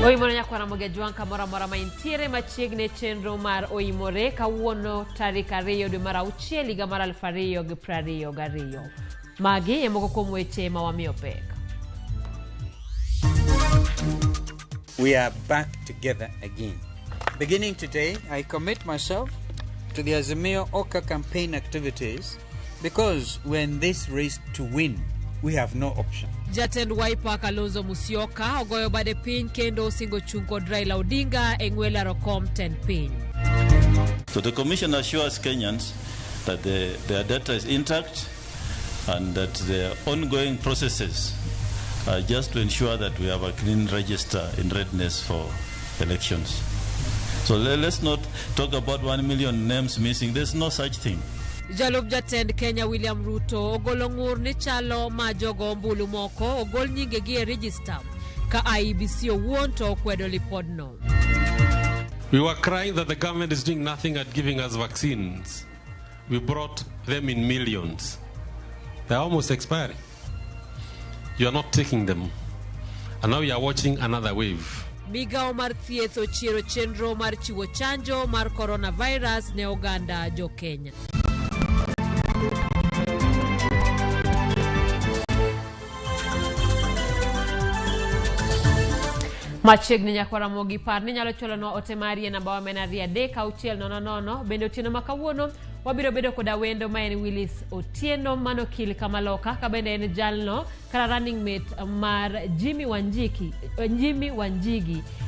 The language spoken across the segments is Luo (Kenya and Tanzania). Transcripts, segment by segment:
Oimore nyakwara moge juang kamora mora maintiere machiegni chenro mar oimore kawuono tarik 2 dwe mar auchiel higa mar 2022. Magi e moko kuom weche ma wamiyo pek. We are back together again. Beginning today, I commit myself to the Azimio Oka campaign activities because we're in this race to win. We have no option. Jatend Wiper Kalonzo Musyoka ogoyo bade piny kendo osingo chung kod Raila Odinga e ng'wela rokom 10 piny. So the Commission assures Kenyans that their data is intact and that their ongoing processes are just to ensure that we have a clean register in readiness for elections. So let's not talk about 1 million names missing. There's no such thing. Jalub jatend Kenya William Ruto ogolo ng'ur ni chalo ma jogo mbulu moko ogol nyingegi e register ka IEBC owuon to okwedo lipodno. We were crying that the government is doing nothing at giving us vaccines. We brought them in millions. They're almost expiring. You are not taking them. And now you are watching another wave. Migao mar thieth ochiero chenro mar chiwo chanjo mar coronavirus ne oganda jo Kenya. Machiegni nyakwara mogi par ni nyalo cholono ote mari e namba wa menaria deka uchiel nono bende otieno makawuono wabiro bedo koda wendo ma en Willis Otieno mano kil kamaloka ka bende en jalno kara running mate mar Jimmy Wanjigi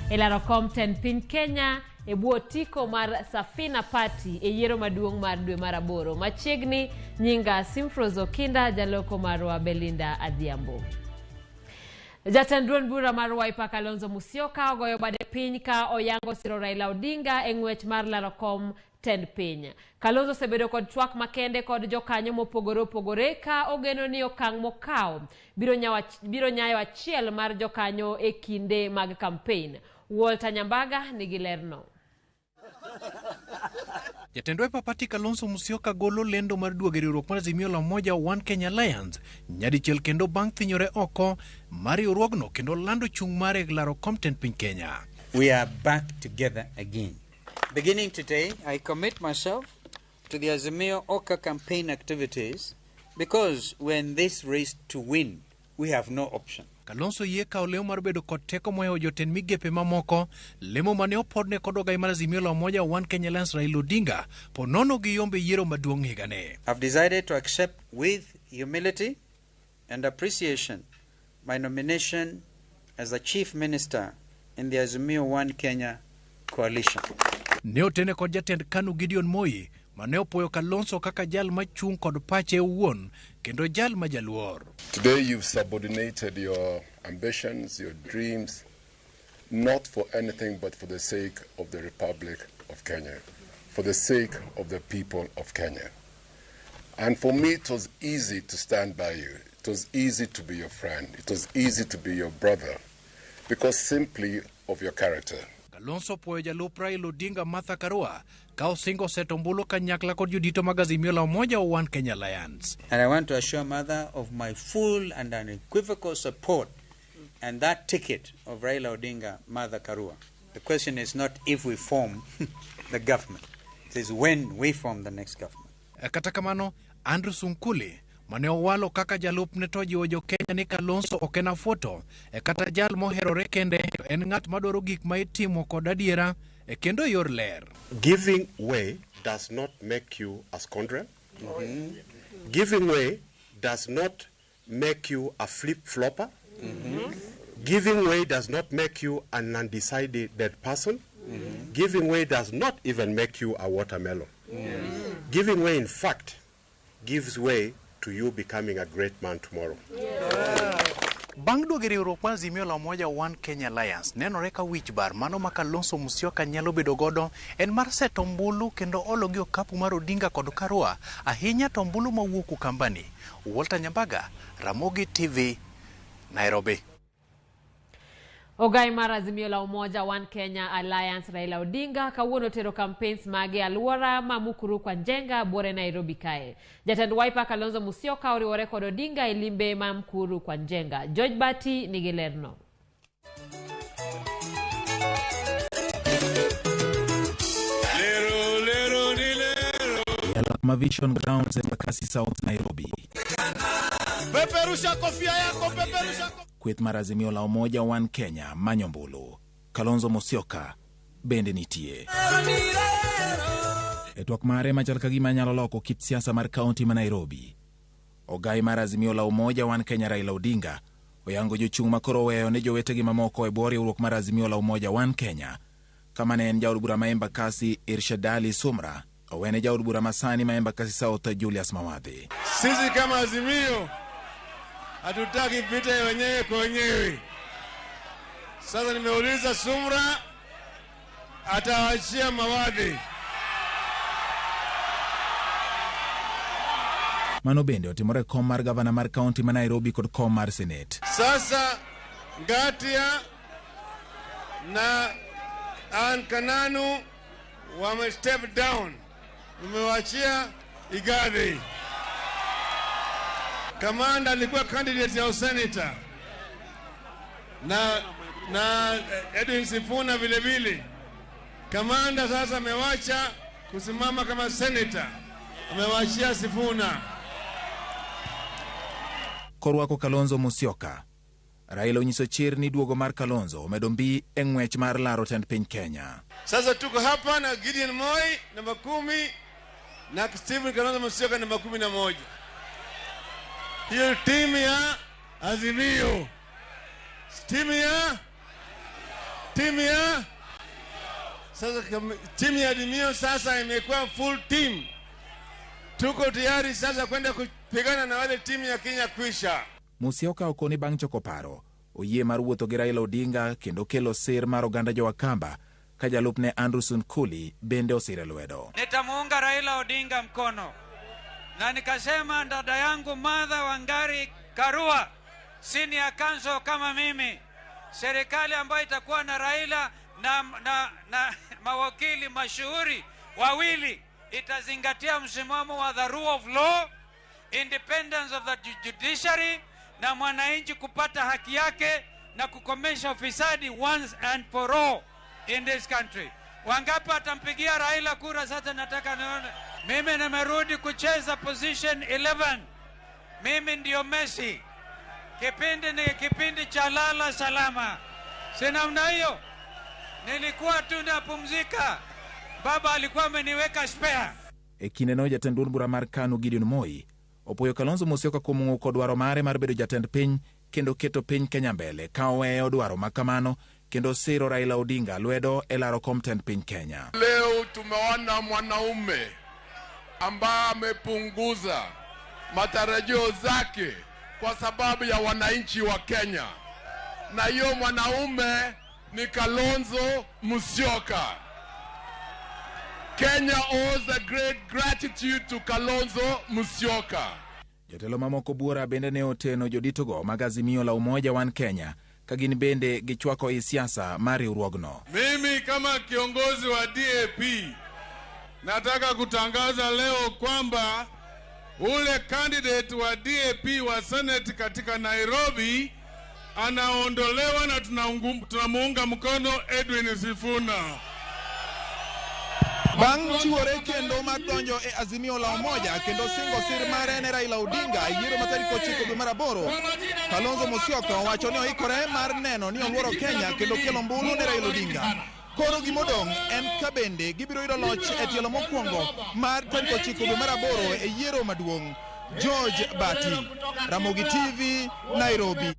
e laro kom 10 piny Kenya e buo tiko mar Safina Party e yiero maduong' mar dwe mar 8 machiegni nyinga Simfrozo Kinda jaloko marwa Belinda Adhiambo. Jatend duond bura mar Wiper Kalonzo Musyoka ogoyo bade piny ka oyango siro Raila Odinga e ng'wech mar laro kom 10 piny. Kalonzo sebedo kod twak makende kod jokanyo mopogore ka ogeno ni okang' mokaw biro nyayo achiel mar jokanyo e kinde mag campaign. Walter Nyambaga nigi lerno. Jatend Wiper Party Kalonzo Musyoka golo lendo mar duogo e riwruok mar Azimio la Umoja One Kenya Alliance nyadichiel kendo bang' thinyore oko mar riwruogno kendo lando chung' mare laro kom 10 piny Kenya. We are back together again. Beginning today, I commit myself to the Azimio Oka campaign activities because we're in this race to win. We have no option. Kalonzo yie kao leo mar bedo kod teko mohewo jotend migepe mamoko lemo mane opodne kod ogai mar Azimio la Umoja One Kenya Alliance Raila Odinga po nono gi yombe yiero maduong' higane. I've decided to accept with humility and appreciation my nomination as the Chief Minister in the Azimio One Kenya coalition. Ne otene kod jatend KANU Gideon Moi mane opoyo Kalonzo kaka jal machung' kod pache owuon kendo jal majaluor. Today you've subordinated your ambitions, your dreams, not for anything but for the sake of the Republic of Kenya, for the sake of the people of Kenya. And for me it was easy to stand by you. It was easy to be your friend. It was easy to be your brother because simply of your character. Kalonzo poyo jalup Raila Odinga Martha Karua ka osingo setombulu kanyakla kod judito mag Azimio la Umoja One Kenya Alliance. And I want to assure Mother of my full and unequivocal support and that ticket of Raila Odinga, Martha Karua. The question is not if we form the government. It is when we form the next government. Kata kamano, Andrew Sunkuli mane owalo kaka jalup ne to jiwo jo Kenya ni Kalonzo okena foto kata jal moherore kende en ng'at madwaro gik ma itimo kod adiera kendo yor ler. Giving way does not make you a scoundrel. Giving way does not make you a flip-flopper. Giving way does not make you an undecided person. Giving way does not even make you a watermelon. Giving way, in fact, gives way to you becoming a great man tomorrow. Bang' duogo e riwruok mar Azimio la Umoja One Kenya Alliance nenore ka wich bar mano ma Kalonzo Musyoka nyalo bedo godo en mar seto ombulu kendo olo gi okapu mar Odinga kod Karua ahinya to ombulu mawuok Ukambani. Walter Nyambaga, Ramogi TV, Nairobi. Ogai mar Azimio la Umoja One Kenya Alliance Raila Odinga kawuono tero campaigns mage aluora ma Mukuru kwa Njenga bore Nairobi kae. Jatend Wiper Kalonzo Musyoka oriwore kod Odinga e limbe ma Mukuru kwa Njenga. George Bati nigi lerno. Vision Grounds Embakasi South, Nairobi. Peperusha kofia yako, peperusha. Kweth mar Azimio la Umoja One Kenya, Manyombulu, Kalonzo Musyoka, bende nitie. Etwak mare machal kagima nyalo loko kit siasa mar kaunti ma Nairobi. Ogai mar Azimio la Umoja One Kenya Raila Odinga oyango jochung' makoro weyo ne jowetegi mamoko e bwo riwruok mar Azimio la Umoja One Kenya. Kama ne en jaod bura ma Embakasi Irshadali Sumra, owene jaod bura masani ma Embakasi South Julius Mawadhi. Sisi kama Azimio hatutaki vita ya wenyewe kwa wenyewe. Sasa nimeuliza Sumra ataachia Mawadhi. Mano bende otimore kom mar gavana mar kaunti ma Nairobi kod kom mar Senate. Sasa Ngatia na Ann Kananu wame step down. Umewachia Igathe. Kamanda alikuwa candidate ya senator. Na Edwin Sifuna vile vile. Kamanda sasa amewacha kusimama kama senator. Amewachia Sifuna. Korwako Kalonzo Musyoka, Raila onyiso chir ni duogo mar Kalonzo omedo mbi e ng'wech mar laro tend piny Kenya. Sasa tuko hapa na Gideon Moi namba 10 na Stephen Kalonzo Musyoka namba 11. Hiyo timu ya Azimio. Sasa timu ya Azimio sasa imekuwa full team. Tuko tayari sasa kwenda kupigana na wale timu ya Kenya kwisha. Musyoka okoni bang' choko paro oyie mar wuotho gi Raila Odinga kendo kelo sir mar oganda Jo-Wakamba ka jalupne Anderson Kuli bende osire lwedo. Nitamuunga Raila Odinga mkono na nikasema dada yangu Martha Wangari Karua senior counsel kama mimi, serikali ambayo itakuwa na Raila na mawakili mashuhuri wawili itazingatia msimamo wa the rule of law, independence of the judiciary na mwananchi kupata haki yake na kukomesha ufisadi once and for all in this country. Wangapi atampigia Raila kura? Sasa nataka nione. Mimi nimerudi kucheza position 11. Mimi ndio Messi. Kipindi ni kipindi cha lala salama. Sina mna hiyo. Nilikuwa tu napumzika. Baba alikuwa ameniweka spare. Ekinde no jatend duond bura mar KANU Gideon Moi opoyo Kalonzo Musyoka kuom ng'uko dwaro mare mar bedo jatend piny kendo keto piny Kenya mbele ka oweyo dwaro makamano kendo siro Raila Odinga lwedo e laro kom tend piny Kenya. Leo tumeona mwanaume ambaye amepunguza matarajio zake kwa sababu ya wananchi wa Kenya, na hiyo mwanaume ni Kalonzo Musyoka. Kenya owes a great gratitude to Kalonzo Musyoka. Jotelo mamoko buora bende ne oteno joditogo mag Azimio la Umoja One Kenya kagin bende gichwako i siasa mar riwruogno. Mimi kama kiongozi wa DAP nataka kutangaza leo kwamba ule candidate wa DAP wa Senate katika Nairobi anaondolewa na tunamuunga mkono Edwin Sifuna. Bang' chiwore kendo mar donjo e Azimio la Umoja kendo singo sir mare ne Raila Odinga yiero ma tarik 9 dwe mar 8, Kalonzo Musyoka owacho ni oikore mar neno ni oluoro Kenya kendo kelo mbulu ne Raila Odinga. Koro gimodong' en kabende gibiro yudo loch e tielo mokwongo mar tarik 9 dwe mar 8 e yiero maduong'. George Bati, Ramogi TV, Nairobi.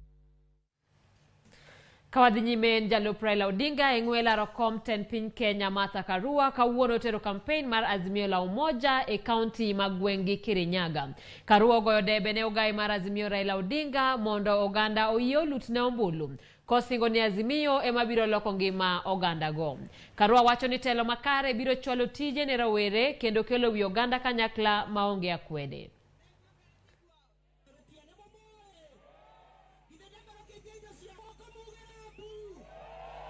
Kawadhi nyime en jalup Raila Odinga e ng'we laro kom tend piny Kenya Martha Karua kawuono tero campaign mar Azimio la Umoja e kaunti ma Gwengi Kirinyaga. Karua ogoyo debe ne ogai mar Azimio Raila Odinga mondo oganda oyie olutne ombulu. Kosingo ni Azimio ema biro loko ngima oganda go. Karua wacho ni telo makare biro chwalo tije ne rawere kendo kelo wi oganda kanyakla maonge akwede.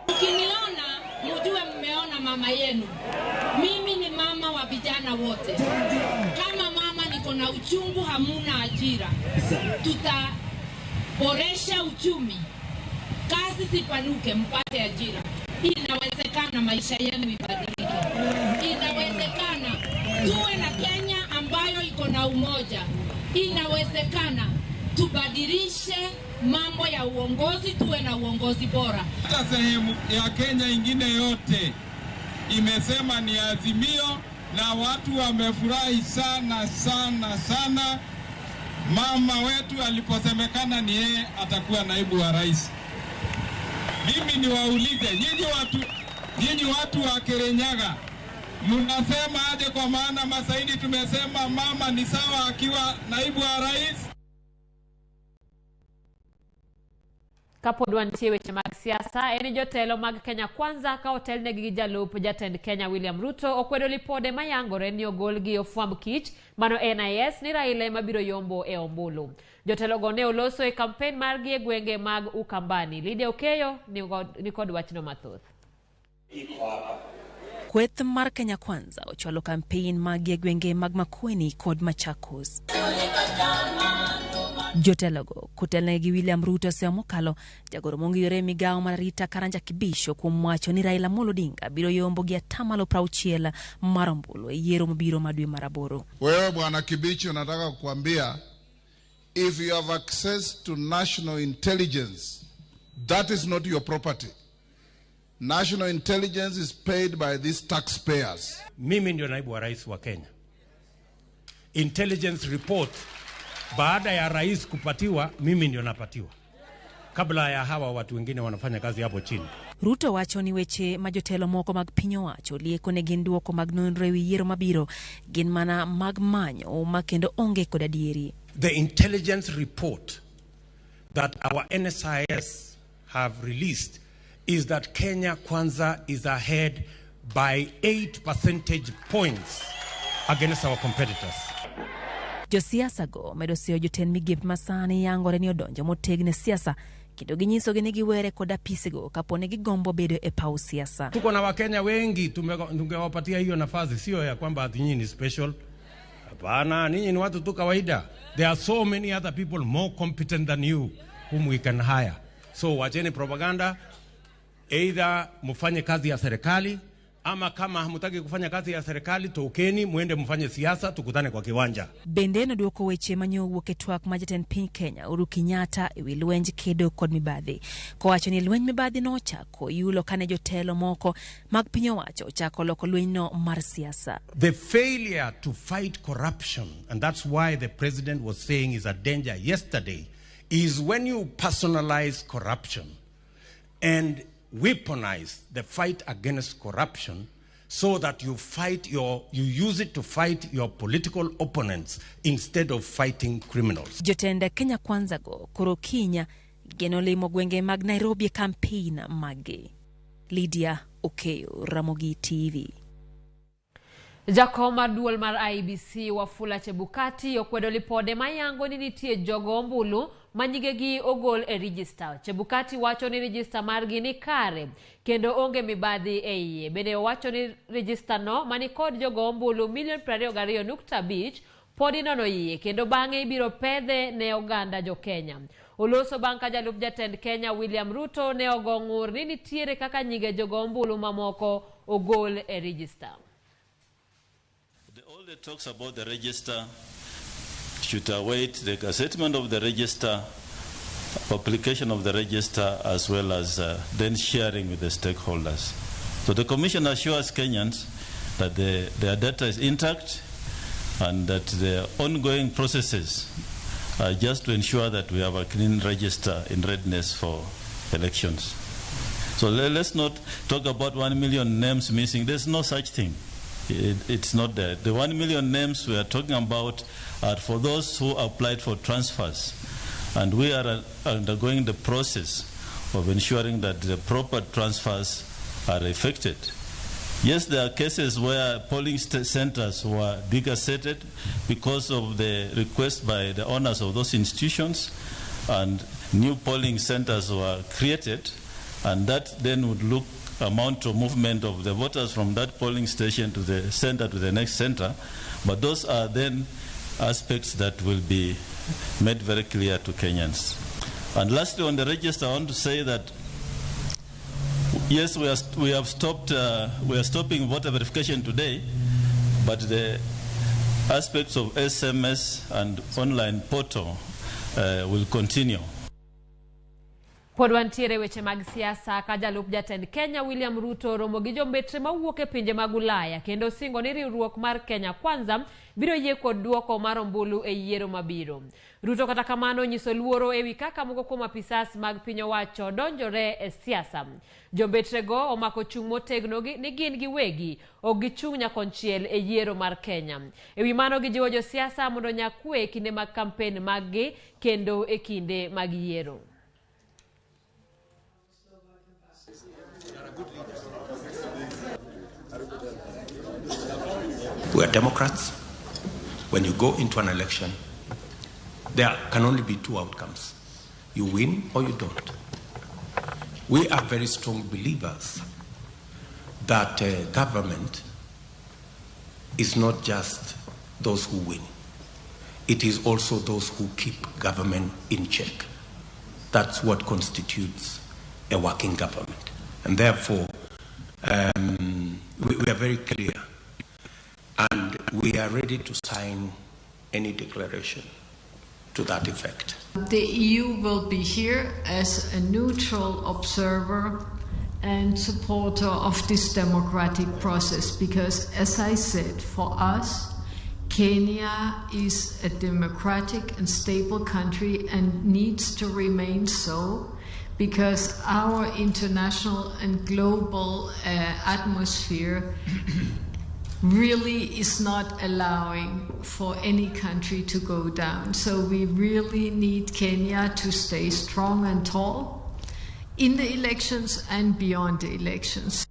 Ukiniona mjue mmeona mama yenu. Mimi ni mama wa vijana wote. Kama mama niko na uchungu, hamuna ajira. Tutaboresha uchumi. Kazi sipanuke, mpate ajira. Inawezekana maisha yenu ibadilike. Inawezekana tuwe na Kenya ambayo na umoja, inawezekana tubadilishe mambo ya uongozi, tuwe na uongozi bora. Hata sehemu ya Kenya ingine yote imesema ni Azimio, na watu wamefurahi sana sana sana. Mama wetu aliposemekana ni yeye atakuwa naibu wa rais. Mimi niwaulize nyinyi watu wa Kirinyaga, mnasema aje? Kwa maana Masaini tumesema mama ni sawa akiwa naibu wa rais. Kapod wantie weche mag siasa, eni jotelo mag Kenya Kwanza ka otelne gi jalup jatend Kenya William Ruto okwedo lipode mayangore ni ogolgi ofwamb kich mano NIS ni Raila mabiro yombo e ombulu. Jotelo go ne oloso e kampen margi e gwenge mag Ukambani. Lydia Okeyo ni kod wachno mathoth. Kweth mar Kenya Kwanza ochwalo kampen mag e gwenge mag Makueni kod Machakos. Jotelogo kutelne gi William Ruto se mokalo jagoro mongiyore migao marita Karanja Kibisho kuom wacho ni Raila Odinga biro yombo gi 60% mar ombulu e yiero mabiro madwe maraboro. Wewe bwana Kibicho, nataka kukuambia, if you have access to national intelligence, that is not your property. National intelligence is paid by these taxpayers. Mimi ndio naibu wa rais wa Kenya. Intelligence report baada ya rais kupatiwa, mimi ndio napatiwa, kabla ya hawa watu wengine wanafanya kazi hapo chini. Ruto wacho ni weche majotelo moko mag pinyo wacho lieko ne gin duoko mag nonro ewi yiero mabiro gin mana mag manyo makendo onge kod adieri. The intelligence report that our NSIS have released is that Kenya Kwanza is ahead by 8 percentage points against our competitors. Josiasa go medo seo joten migep masani yangore ni odonjo motegne siasa kido ginyiso gini giwere kod apisego kapone gigombo bedo e pau siasa. Tuko na Wakenya wengi, tungewapatia hiyo nafasi, sio ya kwamba nyinyi ni special. Hapana, ninyi ni watu tu kawaida. There are so many other people more competent than you whom we can hire. So wacheni propaganda, either mufanye kazi ya serikali, ama kama hamutaki kufanya kazi ya serikali tokeni muende mfanye siasa, tukutane kwa kiwanja. Bendeno duoko weche manyo wuoke twak majaten piny Kenya Uhuru Kenyatta ewi lwenj kedo kod mibadhi. Kowacho ni lwenj mibadhi no chako yulo kane jotelo moko mag piny owacho chako loko lwenj no mar siasa. The failure to fight corruption, and that's why the president was saying is a danger yesterday, is when you personalize corruption and weaponize the fight against corruption so that you use it to fight your political opponents instead of fighting criminals. Jotenda Kenya Kwanza go koro kinya geno limo gwenge mag Nairobi campaign mage. Lydia Okeyo, Ramogi TV. Jakoma duol mar IBC Wafula Chebukati okwedo lipode mayango ni nitie jogo ombulu manyigegi ogol e register. Chebukati wacho ni register margi ni kare kendo onge mibadhi e iye. Bende wacho ni register no mani kod jogo ombulu 22.5 podi nono iye kendo bang'e ibiro pedhe ne oganda jo Kenya. Oloso banka jalup jatend Kenya William Ruto ne ogong'ur ni nitiere kaka nyige jogo ombulu mamoko ogol e register. All the talks about the register should await the gazettement of the register, publication of the register, as well as then sharing with the stakeholders. So the Commission assures Kenyans that their data is intact and that the ongoing processes are just to ensure that we have a clean register in readiness for elections. So let's not talk about 1 million names missing. There's no such thing. It's not there. The 1 million names we are talking about are for those who applied for transfers. And we are undergoing the process of ensuring that the proper transfers are effected. Yes, there are cases where polling centers were degazetted because of the request by the owners of those institutions, and new polling centers were created, and that then would amount to movement of the voters from that polling station to the center to the next center. But those are then aspects that will be made very clear to Kenyans. And lastly, on the register, I want to say that yes, we are stopping voter verification today, but the aspects of SMS and online portal will continue. Pod wantiere weche mag siasa ka jalup jatend Kenya William Ruto romo gi jombetre mawuok e pinje mag Ulaya kendo singo ni riwruok mar Kenya Kwanza biro yie kod duoko mar ombulu e yiero mabiro. Ruto kata kamano nyiso luoro ewi kaka moko kuom apisas mag piny owacho donjore e siasa. Jombetre go omako chung motegno ni gin giwegi ok gichung nyakonchiel e yiero mar Kenya. Ewi mano gijiwo jo siasa mondo nyakwe kinde mag kampen maggi kendo e kinde mag yiero. We are Democrats. When you go into an election, there can only be two outcomes. You win or you don't. We are very strong believers that government is not just those who win. It is also those who keep government in check. That's what constitutes a working government. And therefore, we are very clear. And we are ready to sign any declaration to that effect. The EU will be here as a neutral observer and supporter of this democratic process because, as I said, for us, Kenya is a democratic and stable country and needs to remain so because our international and global atmosphere really is not allowing for any country to go down. So we really need Kenya to stay strong and tall in the elections and beyond the elections.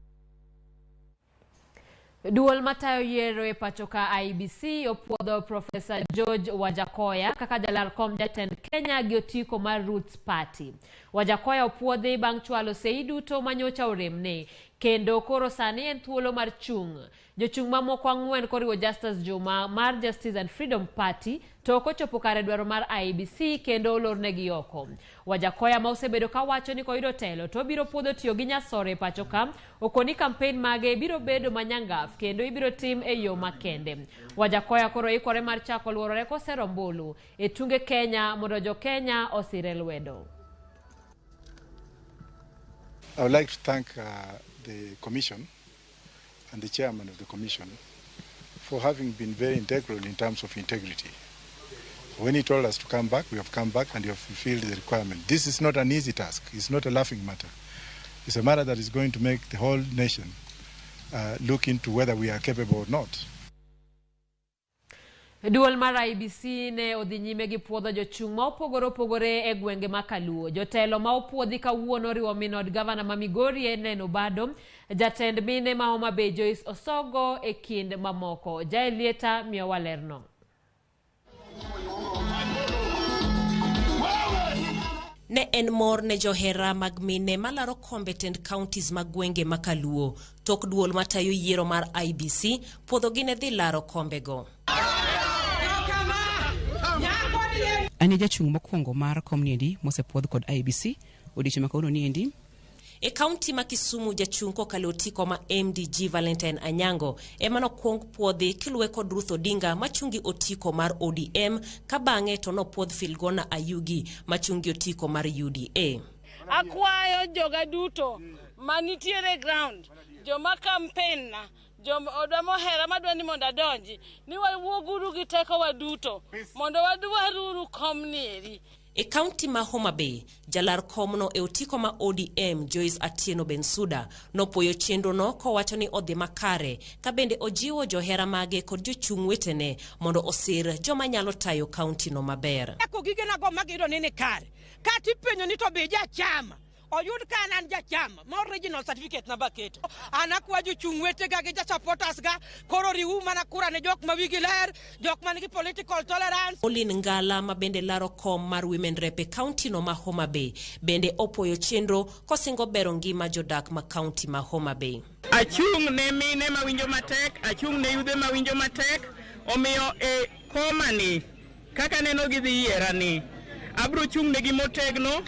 Duol matayo yiero e pachoka IBC opuodho Professor George Wajakoya kaka jalar kom jatend Kenya gi otiko mar Roots Party. Wajakoya opuodhi bang' chwalo sei duto manyocha oremne kendo koro sani en thuolo mar chung. Jochung mamoko ang'wen koriwo Justus Juma mar Justice and Freedom Party to ochopo kare dwaro mar IBC kendo olornegi oko. Wajakoya ma osebedo ka wacho ni koyudo telo to biro puodho tiyo gi nyasore pachoka okoni campaign mage biro bedo manyangaf kendo ibiro tim e yo makende. Wajakoya koro ikore mar chako luorore kosero ombulu e tunge Kenya mondo jo Kenya osire lwedo. I would like to thank the Commission and the Chairman of the Commission for having been very integral in terms of integrity. When he told us to come back, we have come back and we have fulfilled the requirement. This is not an easy task. It's not a laughing matter. It's a matter that is going to make the whole nation look into whether we are capable or not. Duol mar IBC ne odhi nyime gi puodho jochung ma opogore e gwenge makaluo. Jotelo ma opuodhi kawuono riwo minod Governor ma Migori Neno Bado, jatend mine ma Homa Bay Joyce Osogo e kind mamoko. Jaelieta miyo walerno. Ne en mor ne johera mag mine malaro competent counties mag gwenge makaluo. Tok duol matayo yiero mar IBC puodho gine dhi laro kombego. Ani jachung mokwongo mar community mosepuodh kod IBC odiochieng' makauno ni endi. E county ma Kisumu jachung kokalo otiko ma MDG Valentine Anyango emano kwong puodhi kilwe kod Ruth Odinga machungi otiko mar ODM kabange to no puodh Filgona Ayugi machungi otiko mar UDA. Akwayo joga duto manitiere ground joma campaign na odamo hera madwani mondo adonji ni wawuoguru gi teko waduto mondo wadwaruru komnieri. E county ma Homa Bay, jalar komno e otiko ma ODM Joyce Atieno Bensuda nopoyo chenro no kowacho ni odhi makare ka bende ojiwo johera mage kod jochung wetene mondo osir joma nyalo tayo county no maber. Eko gige na go magido nene kare kati penyo ni to be jachama oyud kana an jachama ma original certificate na baketo anakwa jochung wetega gi supporters ga koro riu mana kura ne jok ma wigi ler jok man gi political tolerance. Olin Ngala ma bende laro kom mar women rep e county no ma Homa Bay bende opoyo chenro kosingo bero ngima jodak ma county ma Homa Bay. Achung ne mine ma winjo matek, achung ne yudhe ma winjo matek, omiyo e komani kaka neno gi dhi yiera ni abro chung ne gi motegno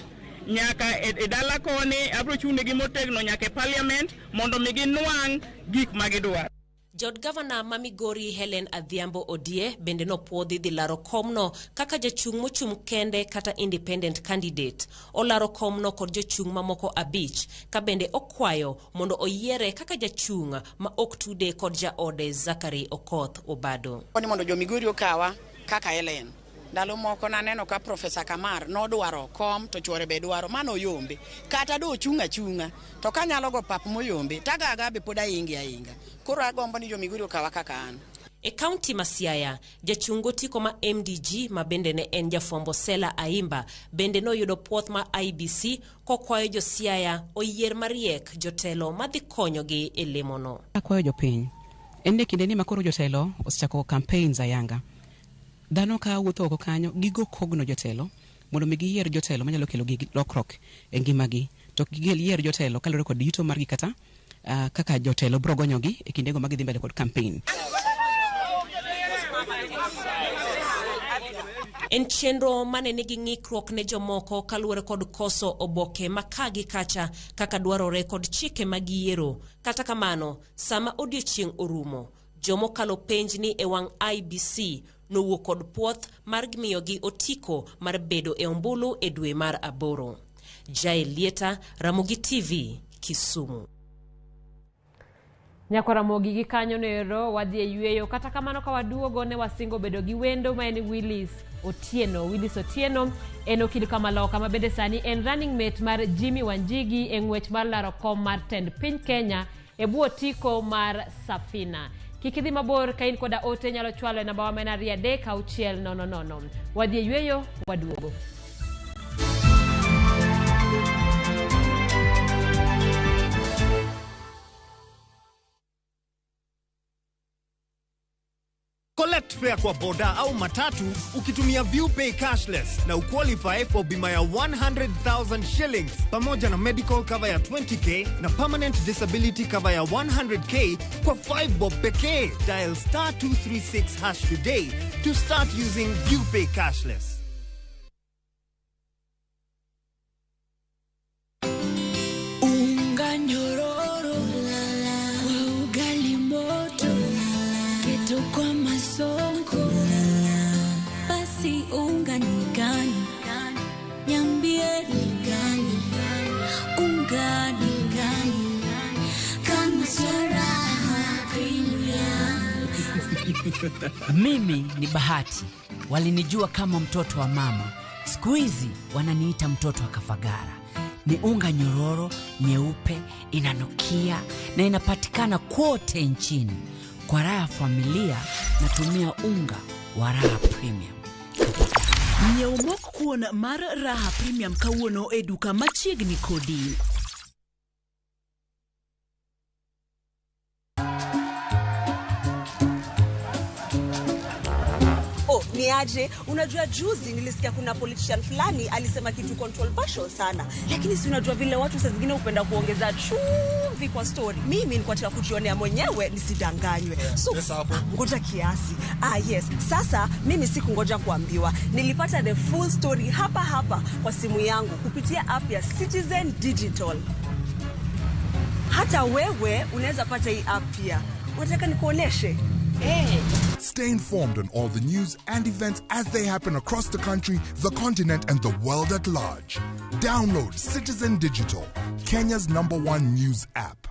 nyaka e dala koni abro chung ne gi motegno nyaka e parliament mondo mi ginwang gik magidwaro. Jod Governor Mamigori Helen Adhiambo Odie bende no puodhi dhi laro komno kaka jachung' mochung' kende kata independent candidate. Olaro komno kod jochung' mamoko abich ka bende okwayo mondo oyiere kaka jachung' ma ok tude kod jaode Zachary Okoth Obado. Oni mondo jo Migori okawa kaka Helen. Ndalo moko naneno ka Professor Kamar nodwaro kom to chwore be dwaro mano yombe kata do chunga to kanyalo go pap moyombe tagaga be poda inga koro agombo ni jo Migori okawa kaka an. E county ma Siaya, jachungo tiko ma MDG ma bende ne en jafombo Sela Aimba bende no yudo puoth ma IBC kokwayo jo Siaya oyier mariek jotelo madhi konyogi e lemono. Akwayo jopiny ende kinde ni makoro jotelo osechako campaigns ayanga. Dhano ka wuotho oko kanyo gigo kogno jotelo mondo mi giyier jotelo manyalo kelo gi lokrok e ngimagi to giyier jotelo kalore kod yuto margi kata kaka jotelo bro gonyogi e kindego ma gidhi mbele kod campaign. En chenro mane nigi ng'ikruok ne jomoko kaluwore kod koso oboke makagi kacha kaka dwarore kod chike magiyiero. Kata kamano, sama odiochieng' orumo, jomo kalo penj ni e wang' IBC nowuok kod puoth mar gimiyogi otiko mar bedo e ombulu e dwe mar aboro. Jael Lieta, Ramogi TV, Kisumu. Nyako Ramogi gi kanyo nero wadhi e yueyo kata kamano ka waduogo ne wasingo bedo gi wendo ma en Willis Otieno en okil Kamaloka ma bende sani en running mate mar Jimmy Wanjigi e ng'wech mar laro kom mar tend piny Kenya e bwo otiko mar Safina. Kikidhi mabor ka in koda ote nyalo chwalo e namba wa mena 36000. Wadhi e yueyo waduogo. Collect fare kwa boda au matatu ukitumia ViewPay cashless na uqualify for bima ya 100,000 shillings pamoja na medical cover ya 20k na permanent disability cover ya 100k kwa 5 bob pekee. Dial *236# today to start using ViewPay cashless. Unga nyororo kwa ugali moto keto kwa masonko basi unga ni gani niambie ni gani unga ni gani kama Saraha Premium. Mimi ni Bahati, walinijua kama mtoto wa mama, siku hizi wananiita mtoto wa Kafagara. Ni unga nyororo, nyeupe, inanukia na inapatikana kote nchini. Kwa raha familia natumia unga wa Raha Premium. Nyeumok kuon mar Raha Premium kawuono e duka machiegni kodi. Niaje, unajua juzi nilisikia kuna politician fulani alisema kitu controversial sana, lakini si unajua vile watu saa zingine upenda kuongeza chumvi kwa story. Mimi nilikuwa nataka kujionea mwenyewe nisidanganywe. So ngoja kiasi. Yes, sasa mimi sikungoja kuambiwa. Nilipata the full story hapa kwa simu yangu kupitia app ya Citizen Digital. Hata wewe unaweza pata hii app pia. Unataka nikuoneshe? Stay informed on all the news and events as they happen across the country, the continent, and the world at large. Download Citizen Digital, Kenya's #1 news app.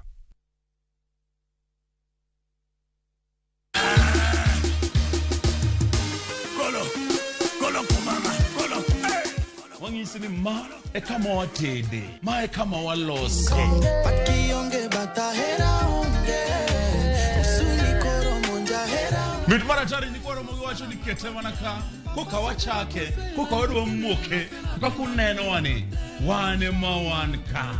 Wangisini ma e kama watede, ma e kama walose. Mit maratari ni kwaro mogi wacho ni ketema naka kuka wachake kuka wadwa mmoke kuka kuneno wane mawanka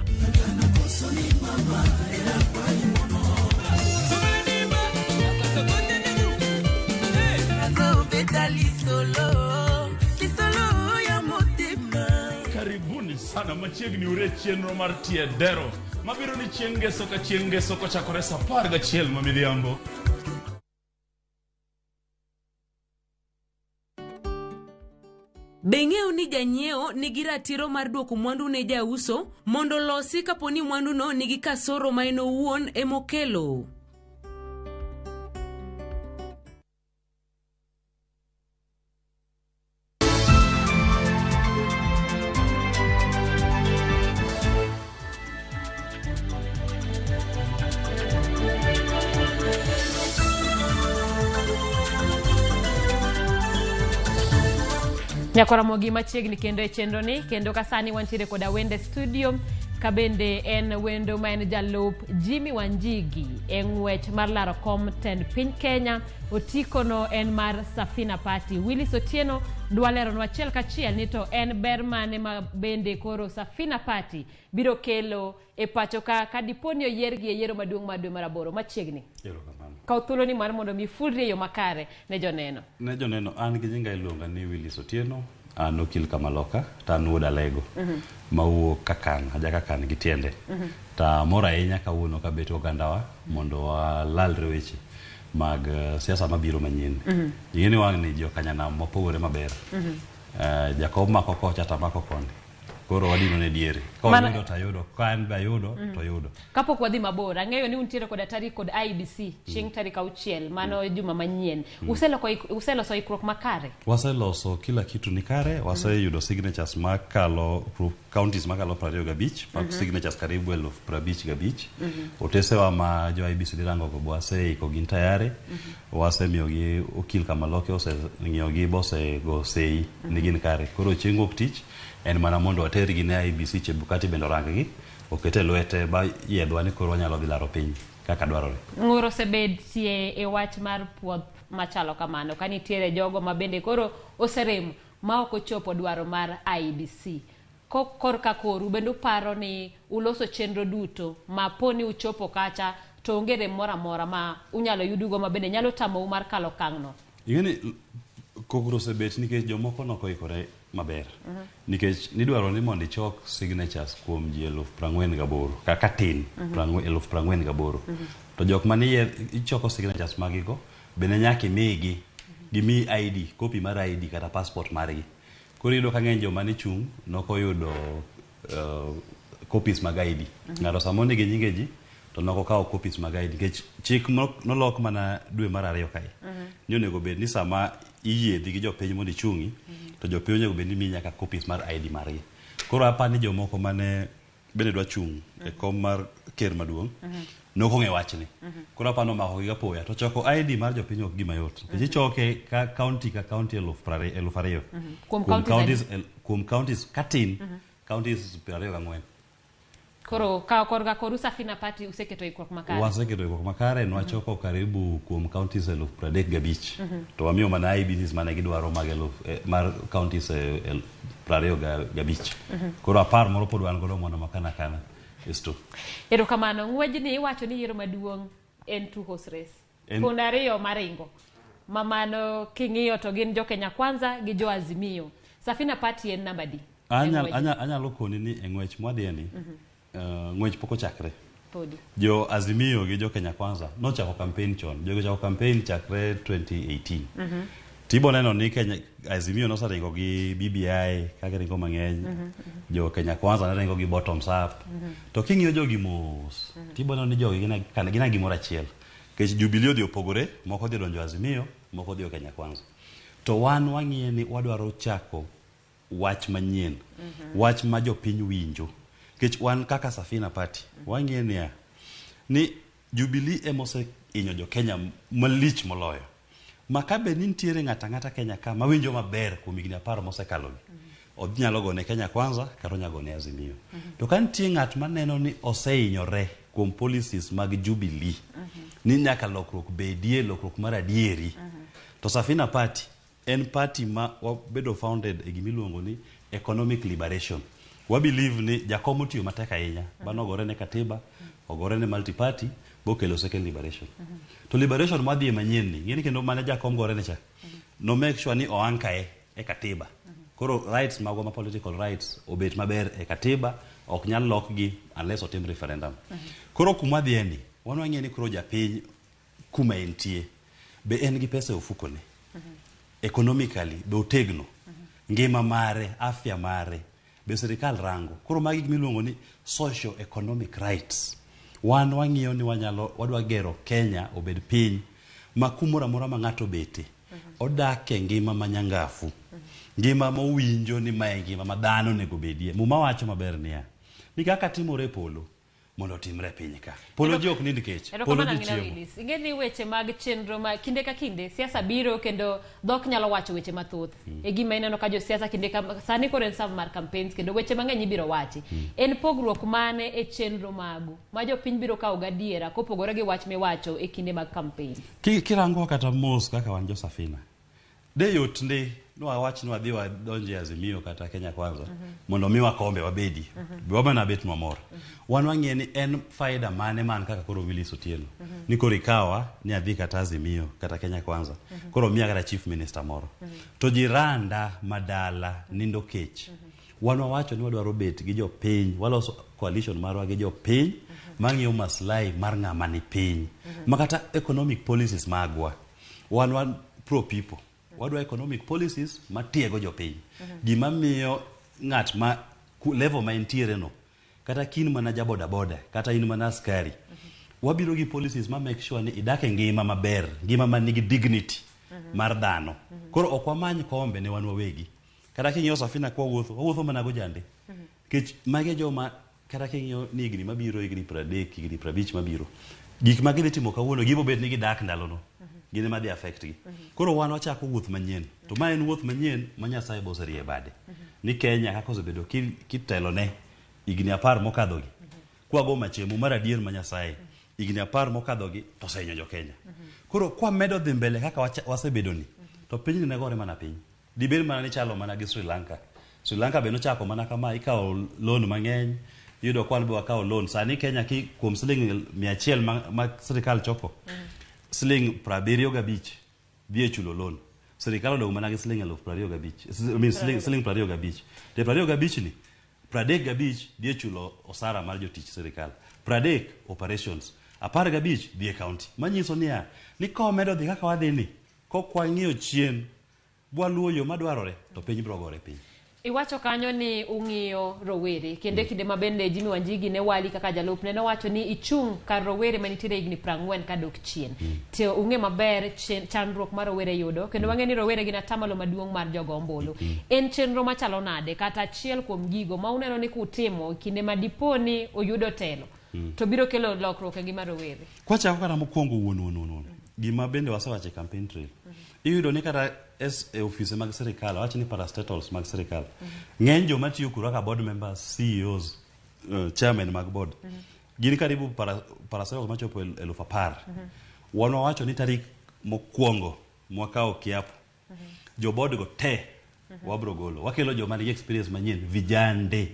karibuni sana machiegni ure chenro mar tiedero mabiro ni chiengeso ko chakore sa 11 mamidhiambo. Beng'eyo ni janyiewo nigi ratiro mar duoko mwandu ne jauso mondo losi kaponi mwandu no nigi kasoro ma en owuon emokelo. Nyakora gi machiegni kendo e chenro ni kendo kasani wantiere koda wende studio kabende en wendo ma en jalup Jimmy Wanjigi eng'wech mar laro kom tend piny Kenya. Otiko no en mar Safina Party. Willis Otieno dwalero no achiel kachiel ni to en ber mane ma bende koro Safina Party biro kelo e pacho ka kadiponi oyiergi e yiero maduong' mar dwe mar aboro machiegni. Ka uthulo ni mar mondo mi fulri yo makare ne joneno. Ne joneno an gi nyinga iluonga ni Willis Otieno. An okil Kamaloka, ta nuoda lego. Mauo kakan, aja kakan gi tiende. Ta mora ahinya kawuono ka bet ogandawa mondo walalre weche mag siasa mabiro manyien. Ing'eni wang' ni jo Kanyanam mopogore maber. Jakob mako kocha ta mako konde. Koro wadino ne diere. Ka oyudo ta yudo, ka an ba yudo to yudo. Kapok wadhi mabor, ang'eyo ni untiere koda tarik kod IBC chieng' tarik 6 mano juma manyien. Useloso ikruok makare. Waseloso kila kitu ni kare, waseyudo signatures makalo counties makalo 25, pak signatures karibu 55. Otesewa ma jo IBC dirango go waseiko gin tayare. Wasemiyogi okil Kamaloka oseng'iyogi bose go sei ni gin kare. Koro chieng' wuok tich en mana mondo watergi ne IBC Chebukati bendo ranggi okete lwete ba yedwa ni koro wanyalo dhi laro piny kaka dwarore. Ng'uro sebed tie e wach mar puoth machalo kamano ka nitiere jogo ma bende koro oserem ma ok ochopo dwaro mar IBC. Korka koru bendo paro ni uloso chenro duto ma poni uchopo kacha to onge rem mora mora ma unyalo yudugo ma bende nyalo tamo mar kalo kang'no. Ing'eni kogro sebet nikech jomoko nokoikore maber. Nikech nidwaro ni mondo ichok signatures kuom ji 48,000 kaka tin 48,000. To jok manie ichoko signatures magigo bende nyaka imigi gimi ID, copy mar ID kata passport margi. Koro yudo ka ng'eny joma ni chung' nokoyudo copies mag ID. Ng'ato samoni gi nyinge ji to nokokawo copies mag ID nikech chik nolok mana dwe mar 2 kae. Ni onego bed ni sama iyiedhi gi jopiny mondo ichung'i to jopiny onego bed ni miyi nyaka copies mar ID margi. Koro apani jomoko mane bende dwa chung' e kom mar ker maduong' nokong'e wachni. Koro apano mako gi apoya to choko ID mar jopiny ok gima yot. Nikech ichoke ka county 2,000 kuom counties katin counties 24. Koro ka korga koru Safina Party useketo ikruok makare. Waseketo ikruok makare nwachoko karibu kuom counties 35,000. To wamiyo mana IBCs mane gidwaro mar counties 25. Koro apar moro pod wan godo mondo makana esto. Erokamano ng'wejni iwacho ni yiero maduong' en two horse race. Pund ariyo maringo. Mamano king'iyo to gin jo Kenya Kwanza gi jo Azimio. Safina Party en namba di. Anyalo koni ni eng'wech mwadhieni. Ng'wech pok ochakre. Jo Azimio gi jo Kenya Kwanza nochako campaign chon. Jo chako campaign chakre 2018. Tibo neno ni Kenya Azimio nosaringo gi BBI kaka ringo mang'eny. Jo Kenya Kwanza noringo gi bottoms up. To king'iyo jogi mos. Tibo neno ni jogi gina gimoro achiel. Kech Jubilee odhi opogore, moko dhi donjo Azimio, moko dhi Kenya Kwanza. To wan wang'iye ni wadwaro chako wach manyien. Wach ma jopiny winjo. Kech wan kaka Safina Party wang'ie ni Jubilee emose inyo jo Kenya malich moloyo. Makabe ni nitiere ng'ata Kenya ka mawinjo maber kuom higni 10 mosekalogi. Odnyalo gone Kenya Kwanza kata onyalo gone Azimio. To ka nitie ng'at maneno ni oseinyore kuom policies mag Jubilee ni nyaka lokruok bedie, lokruok mar adieri. To Safina Party en party ma wabedo founded e gimiluongo ni economic liberation. We believe ni jakomo tiyo matek ahinya bano ogore ne katiba, ogore ne multi party bokelo second liberation. To liberation madhi manyien ni ng'eni kendo mane jakom gore ne cha. No make sure ni oankae e katiba. Koro rights magwa ma political rights obet maber e katiba ok nyal lokgi unless otim referendum. Koro kumadhieni wan wang'eni koro japiny kuma entie be en gi pesa ofukone. Economically be otegno. Ngima mare, afya mare be sirikal rango. Koro magi miluongo ni social economic rights. Wan wang'iyo ni wadwa gero Kenya obed piny ma kumora mora ma ng'ato bete. Odake ngima manyangafu. Ngima mowinjo ni mae ngima ma dhano nego bedie. Muma wacho maber niya. Ni kaka timore polo. mondo timre piny ka. Polo jok nind kech. Polo chiemo. Ingeni weche mag chenro ma kinde ka kinde siasa biro kendo dhok nyalo wacho weche mathoth. E gima ineno ka jo siasa kinde ka sani koro en sam mar campaigns kendo weche mang'eny ibiro wachi. En pogruok mane e chenro magu ma jo piny biro kawo gadiera kopogore gi wach miwacho e kinde mag campaigns. Kirango kata mos kaka wan jo Safina. De yot ndi no awach no adhi wadonje Azimio kata Kenya Kwanza mondo miwa kombe wabedi. Biwa na bet mamor. Wan wang'e ni en faida mane man kaka koro Willis Otieno. Ni koro ikawa ni adhi kata Azimio kata Kenya Kwanza. Koro miya kata chief minister moro. To jiranda madala nindo kech. Wan wawacho ni wadwaro bet gi jo piny, waloso coalition marwa gi jo piny mang'iyo maslahi mar ng'ama ni piny. Makata economic policies magwa. Wan pro people. Wadwa economic policies matiego jo piny. Gima miyo ng'at ma level ma entiere no kata kin mana ja boda boda kata in mana askari. Wabiro gi policies ma make sure ni idake ngima maber, ngima man nigi dignity mar dhano. Koro ok wamany kombe ne wan wawegi. Kata king'iyo Safina kwa wuotho mana go jande. Kech mage joma kata king'iyo ni igni mabiro igni 30 igni 50 mabiro. Gik ma gidhi timo kawuono gibo bet ni gidak ndalono. Gine ma dhi affect gi. Koro wan wachako wuoth manyien. To ma en wuoth manyien ma Nyasaye boserie bade. Ni Kenya kaka osebedo kitelo ne igni 10 mokadho gi. Kwa go machemo mar adier ma Nyasaye igni 10 mokadho gi to osenyo jo Kenya. Koro kwa medo dhi mbele kaka wasebedo ni to piny ne gore mana piny. Dibed mana ni chalo mana gi Sri Lanka. Sri Lanka be no chako mana kama ikawo loan mang'eny. Yudo kwan be wakawo loan. Sani Kenya ki kuom siling 100 ma sirikal choko. Siling 75 dhi chulo loan. Sirikal odong mana gi siling 25,000. Siling 25. De 25 ni 35 dhi chulo osara mar jotich sirikal. 30 operations. 15 dhi county. Manyiso niya ni komedo dhi kaka wadhi ni kokwang'iyo chien bwaluo yo madwarore to piny biro gore piny. Iwacho kanyo ni ung'iyo rowere kende kinde mabende Jimmy Wanjigi ne wali kaka jalup ne wacho ni ichung' kar rowere manitiere igni 40 kadok chien. Te ung'e maber chandruok mar rowere yudo kendo wang'e ni rowere gin atamalo maduong' mar jogo ombulu. En chenro machalo nade kata achiel kuom gigo ma uneno ni kutimo kinde ma diponi oyudo telo to biro kelo lokruok e ngima rowere. Kwachako kata mokwongo wuon gima bende wasewacho campaign trail. Iyudo ni kata office mag sirikal wacho ni parastatals mag sirikal ng'eny joma tiyo kuro kaka board members, CEOs, chairman mag board gin karibu parastatals machopo 10,000. Wan wacho ni tarik mokwongo mwakao kiapo jo board go te wabro golo wakelo joma nigi experience manyien vijande.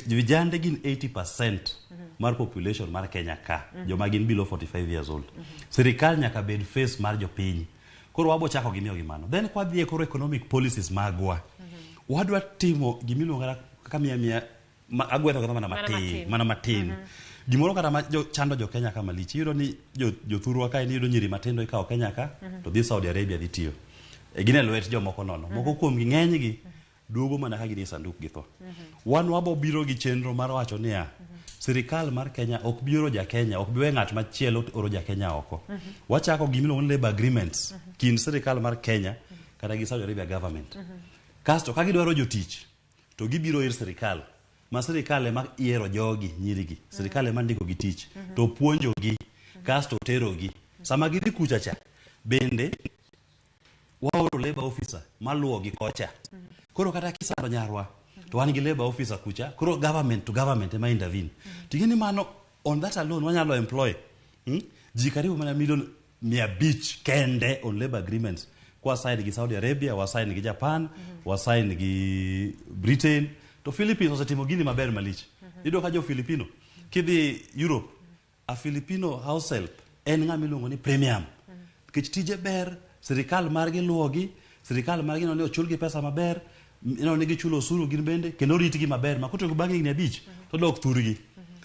Vijande gin 80% mar population mar Kenya ka joma gin below 45 years old. Sirikal nyaka bed face mar jo piny. Koro wabo chako gimiyo gimano. Then kwa dhiye koro economic policies magwa. Wadwa timo gimiluongo kaka mia agwetho kata mana matin. Gimoro kata chando jo Kenya kama lich. Iyudo ni jo thurwa ka iyudo nyiri matindo ikawo Kenya ka to dhi Saudi Arabia dhi tiyo. Gine lwet jomoko nono. Moko kuom gi ng'eny gi duogo mana ka gini sanduk githo. Wan wabo biro gi chenro mar wacho niya sirikal mar Kenya ok biro ja Kenya ok biwe ng'at machielo oro ja Kenya oko. Wachako gimiluongo ni labor agreements kin sirikal mar Kenya kata gi Saudi Arabia government. Kasto ka gidwaro jotich to gibiro ir sirikal. Ma sirikal ema yiero jogi nyirigi. Sirikal ema ndiko gi tich to puonjo gi kasto tero gi. Sama gidhi kucha cha bende waoro labor officer maluwo gi kocha. Koro kata kisaro nyarwa to wan gi labor officer kucha koro government to government ema intervene. Tigini mano on that alone wanyalo employ ji karibu mana milion 500 kende on labor agreements kwa sign gi Saudi Arabia, wa sign gi Japan, wa sign gi Britain, to Philippines osetimo gini maber malich. Ido ka jo Filipino kidhi Europe a Filipino house help en ng'ama iluongo ni premium. Kech tije ber, sirikal margi luwogi, sirikal margi no ochul gi pesa maber, nigi chulo osuru gin bende kendo ritgi maber makoto bang'e igni 5 to dok thurgi.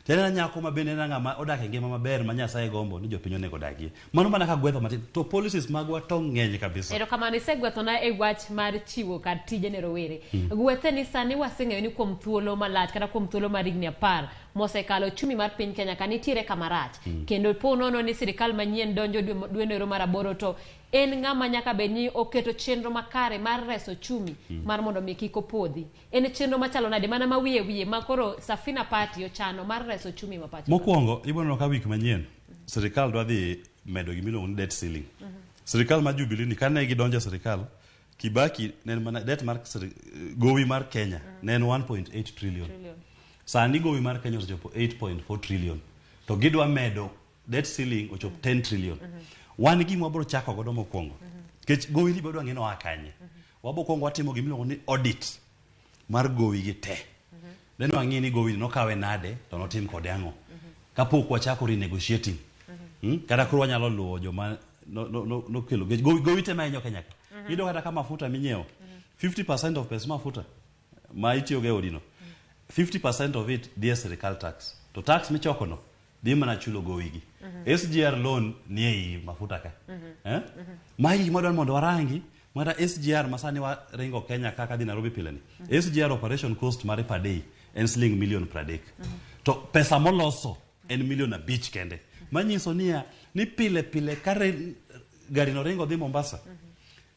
Tena nyako ma bende na ng'ama odak e ngima maber ma Nyasaye gombo ni jopiny onego odagie. Mano mana ka gwetho matin to policies magwa to ng'eny kabisa. Ero kamano isegwetho na e wach mar chiwo kar tije ne rowere. Gwethe ni sani waseng'eyo ni kuom thuolo malach kata kuom thuolo mar igni 10 mosekalo chumi mar piny Kenya kanitiere kamarach. Kendo po nono ni sirikal manyien donjo dwe mar 8 to en ng'ama nyaka bedni oketo chenro makare mar reso chumi mar mondo mi kik opodhi. En chenro machalo nade mana ma wiye ma koro Safina Party ochano mar reso chumi ma pacho. Mokwongo ibono ka wik manyien sirikal dwa dhi medo gimiluongo ni debt ceiling. Sirikal mar Jubilee ni kane gidonjo sirikal Kibaki nen mana debt mar gowi mar Kenya nen 1.8 trillion. Sani gowi mar Kenya ochopo 8.4 trillion. To gidwa medo debt ceiling ochopo 10 trillion. Wan gima wabro chako godo mokwongo. Kech gowi ni bodwa ng'eno akanye. Wabo kwongo watimo gimiluongo ni audit mar gowi gi te. Then wang'i ni gowi no kawe nade to notim kode ang'o. Kapok wachako renegotiating. Kada koro wanyalo luwo joma no kelo gowi te ma inyo Kenya. Ido kata kama mafuta minyeo 50% of pesa mafuta ma itiyo ge odino 50% of it dhi sirikal tax. To tax michoko no dhi mana chulo gowi gi. SGR loan ni ei mafuta ka. Magi modon mondo warangi mara SGR masani wa ringo Kenya kaka dhi Nairobi pile ni. SGR operation cost mare per day en $1 million per day. To pesa moloso en $1 million kende. Manyiso ni pile kare gari no ringo dhi Mombasa.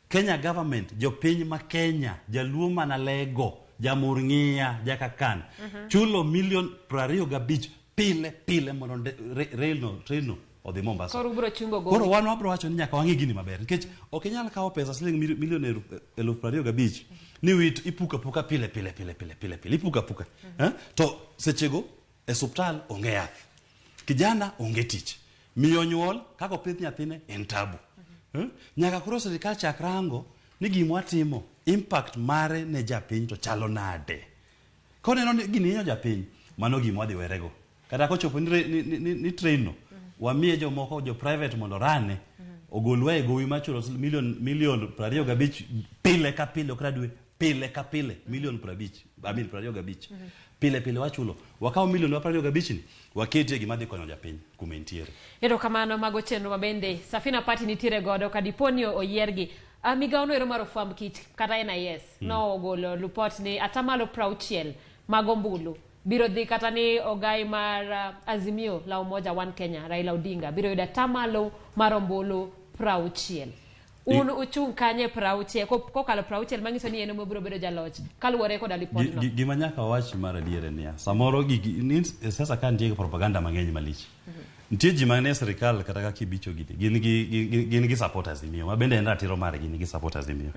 Kenya government jopiny ma Kenya jaluo mana lego jamurng'ia jakakan chulo $125 million pile mondo rail no odhi Mombasa. Koro wan wabro wacho ni nyaka wang'i gini maber nikech ok inyal kawo pesa $125,000 ni wit ipuka pile ipuka to sechego e suptal onge yath kijana onge tich miyo nyuol kako pith nyathine en tabu. Nyaka koro sirikal chak rango ni gimwa timo impact mare ne japiny to chalo nade. Koneno ni gini hinyo japiny mano gimwa dhi werego. Kata kochopo ni train no wamiye jomoko jo private mondo rane ogolwa e gowi machulo $125,000 pile ka pile okra dwe pile ka pile $125,000 pile wachulo wakawo $125,000 ni waketie gima dhi konyo japiny kumentiere. Erokamano mago chenro mabende Safina Party nitiere godo kadiponi oyiergi. Migawo no ero mar ofwamb kit kata NIS no ogolo report ni atamalo 60 mag ombulu biro dhi kata ni ogai mar Azimio la Umoja One Kenya Raila Odinga biro yudo atamalo mar ombulu 60. Un uchung kanye 60 kokalo 60 mangiso ni eno mobiro bedo jaloch kaluwore kod report no. Gima nyaka wach mar adiere niya samoro sasa kan tiege propaganda mang'eny malich. Nitie ji mane sirikal kata ka kibicho gini gin gi support Azimio ma bende en ratiro mare gin gi support Azimio.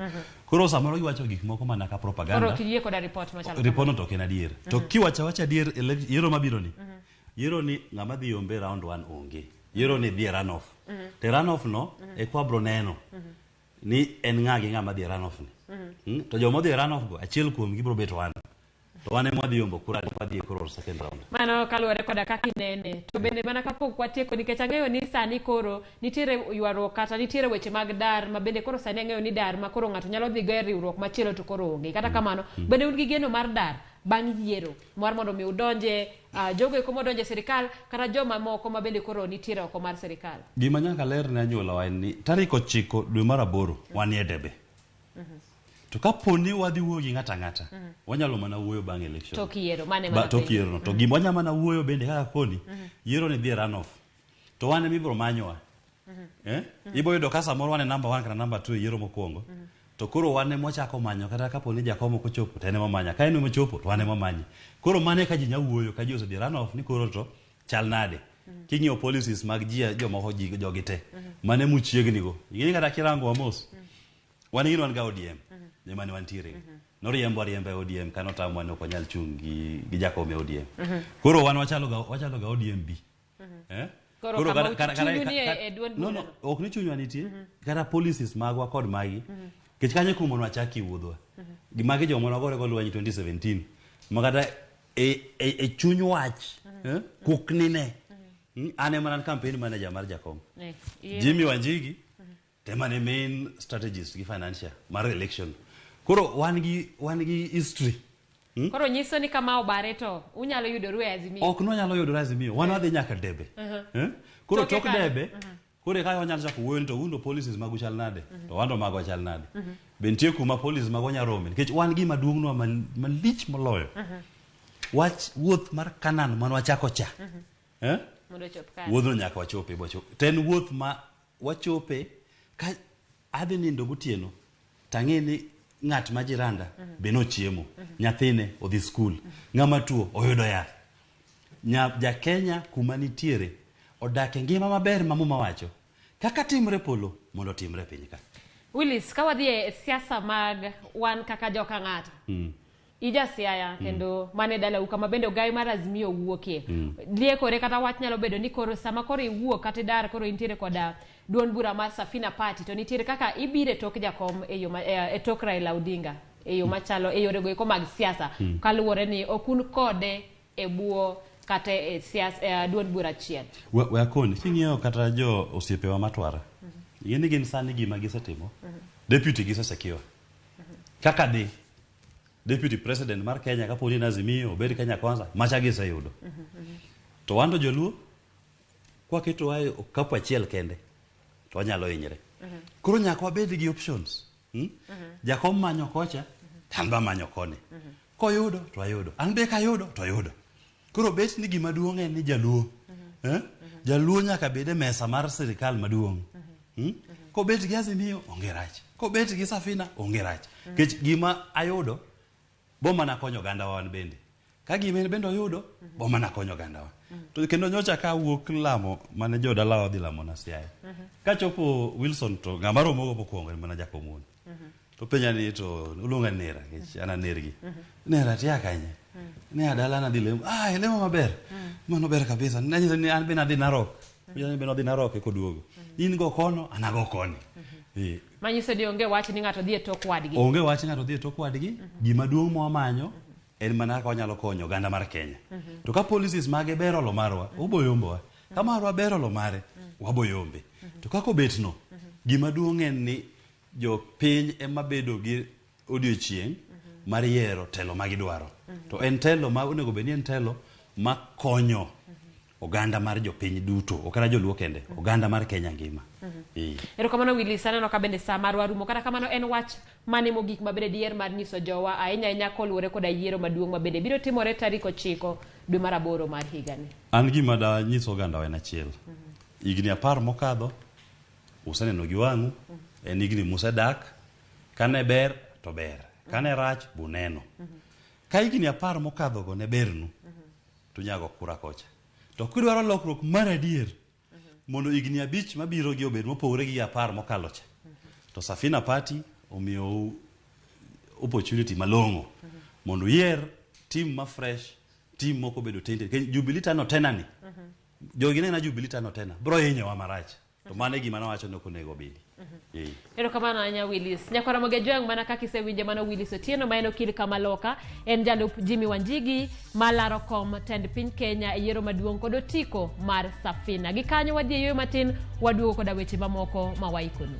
Koro samoro giwacho gik moko mana ka propaganda. Koro kiye kod report machalo. Report no to ken adier. To kiwacha adier yiero mabiro ni. Yiero ni ng'ama dhi ombe round 1 onge. Yiero ni dhi runoff. Te runoff no e kwa bro neno. Ni en ng'ama dhi runoff ni. To jomo dhi runoff go achiel kuom gibro bet wan. To wane mwa dhi ombo kura ni dhi koro second round. Mano kaluwore koda kaka inene. To bende mana kapok watieko nikech ang'eyo ni sani koro nitiere ywaruok kata nitiere weche mag dar ma bende koro sani ang'eyo ni dar ma koro ng'ato nyalo dhi go e riwruok machielo to koro onge. Kata kamano bende un gi geno mar dar bang' yiero mar mondo mi udonje jogo eko modonje sirikal kata joma moko ma bende koro nitiere oko mar sirikal. Gima nyaka ler ne anyuola wa ni tarik 9 dwe mar 8 wan e debe. To kaponi wadhi wuoyo gi ng'ata wanyalo mana wuoyo bang' election. To kiero mane mana. To kiero no to gima wanyalo mana wuoyo bende kaka koni yiero ni dhi runoff. To wane mibro manyowa. Ibo yudo ka samoro wane number 1 kana number 2 yiero mokwongo. To koro wane mochako manyo kata kaponi jakomo kochopo tene mamanya ka eno mochopo to wane mamanyi. Koro mane ka ji nyawuoyo ka ji osedhi runoff ni koro to chal nade. King'iyo policies mag ji jomoko jogi te mane muchiegni go. Ing'e kata kirango wamos. Wan ga ODM. Mane wantiere. Noriembo ODM kanotamwa ni ok onyal chung' gi jakom e ODM. Koro wan wachalo ga ODM B. Koro no ok ni chunywa nitie kata policies magwa kod magi kech kanye kumonwa chaki wuodhwa gimagi jomwa nagore go lweny 2017 makata e chuny wach kuknine ane mana campaign manager mar jakom Jimmy Wanjigi temane main strategist gi financial mar election. Koro wan gi history. Koro nyiso ni kama obare to unyalo yudoru e Azimio. Ok no nyalo yudoru Azimio. Wan wadhi nyaka debe. Koro tok debe. Koro ka wanyalo chako wuoyo to undo policies mag chal nade. To wando mago chal nade. Bentie kuma policies mag Nyarome. Nikech wan gima duong' no malich moloyo. Wach wuoth mar Kanan man wachako cha. Mondo chop ka. Wuodhno nyaka wachope bocho. Ten wuoth ma wachope ka adhi nindo gotieno tang'eni ng'at ma jiranda be nochiemo, nyathine odhi skul, ng'ama tuo oyudo yath. Ja Kenya kuma nitiere odak e ngima maber ma muma wacho kaka timre polo mondo timre piny ka. Willis, ka wadhi e siasa mag wan kaka joka ng'ato. Ija Siaya kendo mane dala kama bende ogai mar Azimio wuokie. Liekore kata wach nyalo bedo ni koro sama koro iwuok kata dar koro intiere koda duond bura mar Safina Party to nitiere kaka ibire tok jakom e tok Raila Odinga e yo machalo e yore go mag siasa kaluwore ni okun kode e buo kata e siasa duond bura achiel. We akoni king'iyo kata jo osiepewa matwara. Yeni gin sani gima gisetimo. Deputy gisesekiwa. Kaka di Deputy President mar Kenya kaponi na Azimio obed Kenya Kwanza macha giseyudo. To wando joluo kwa keto wae kapo achiel kende to wanyalo hinyre. Koro nyaka wabed gi options. Jakom manyo kocha, tanba manyo koni. Koyudo to ayudo. An be kayudo to ayudo. Koro bet ni gima duong' en ni jaluo. Jaluo nyaka bede mesa mar sirikal maduong'. Ko bet gi Azimio onge rach. Ko bet gi Safina onge rach. Kech gima ayudo boma na konyo ganda wan bende. Ka gima bende oyudo boma na konyo ganda wan. To kendo nyocha ka wuok lamo mane jo dala odhi lamo na Siaya. Ka chopo Wilson to ng'amaro mogo pokuongo mana jakomuon. To penya ni to ulunga nera kech ana nergi. Nera tia kanye. Ne adala na dilemo. Lemo maber. Mano ber kabisa. Nanyiso ni an bena dhi Narok. Bena dhi Narok e koduogo. In go kono anago koni. Manyiso di onge wach ni ng'ato dhi e tok wadgi. Onge wach ng'ato dhi e tok wadgi. Gima duong' mwamanyo en mana ka wanyalo konyo ganda mar Kenya. To ka policies mage bero lo marwa, uboyombowa. Ka marwa bero lo mare, waboyombe. To kako betno, gima duong' en ni jo piny ema bedo gi odiochieng' mar yiero telo ma gidwaro. To en telo ma onego bedni en telo ma konyo oganda mar jo piny duto, okara joluo kende, oganda mar Kenya ngima. Erokamano Willis, aneno ka bende sa marwa rumo kata kamano en wach mane mogik mabende dier mar nyiso jowa ahinya koluwore koda yiero maduong' mabende biro timore tarik 9 dwe mar 8 mar higani. An gima da nyiso oganda wa en achiel. Higni 10 mokadho useneno gi wang'u, en higni musedak, kane ber to ber, kane rach buneno. Ka higni 10 mokadho go ne bernu, to nyago kura kocha. To kidwaro lokruok mar adier mondo higni 5 mabiro gi obed mopogore gi 10 mokalo cha. To Safina Party omiyo opportunity malong'o mondo yier team ma fresh, team moko bedo tende. Jubilee tano tena ni. Jogi na Jubilee tano tena. Bro hinyo marach. To mane gima nawacho no konego bedi. Erokamano anya Willis. Nyakwara moge joang mana kaka isewinje mano Willis Otieno ma en okil Kamaloka, en jalup Jimmy Wanjigi malaro kom tend piny Kenya e yiero maduong' kod otiko mar Safina. Gikanyo wadhi e yoyo matin waduogo koda weche mamoko mawaikoni.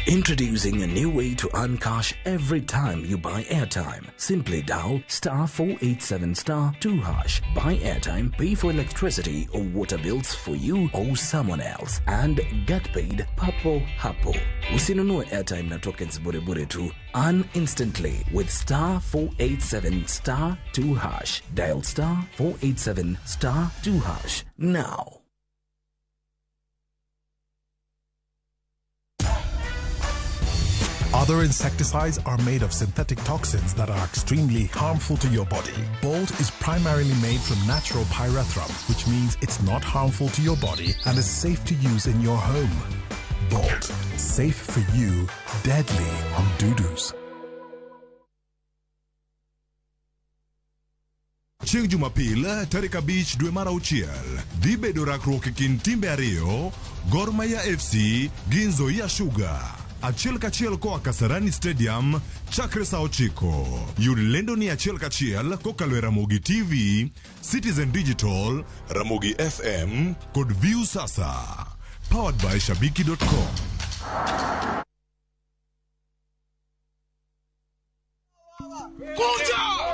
Introducing a new way to earn cash every time you buy airtime. Simply dial *487*2#. Buy airtime, pay for electricity or water bills for you or someone else, and get paid papo hapo. Usinunue airtime na tokens bure bure tu. Earn instantly with *487*2#. Dial *487*2# now. Other insecticides are made of synthetic toxins that are extremely harmful to your body. Bolt is primarily made from natural pyrethrum, which means it's not harmful to your body and is safe to use in your home. Bolt, safe for you, deadly on doo-doos. Chieng' Jumapil, tarik 5 dwe mar 6, dhi bedo rakruok e kind timbe ariyo, Gor Mahia FC gi Nzoia Sugar. Achiel kachiel koa Kasarani Stadium, chakre saa 9. Yud lendo ni achiel kachiel kokalo e Ramogi TV, Citizen Digital, Ramogi FM, kod View Sasa. Powered by Shabiki.com.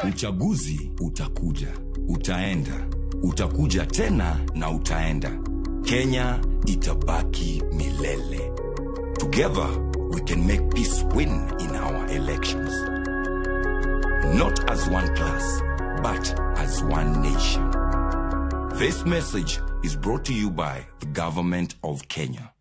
Uchaguzi utakuja, utaenda, utakuja tena na utaenda. Kenya itabaki milele. Together, we can make peace win in our elections. not as one class, but as one nation. This message is brought to you by the Government of Kenya.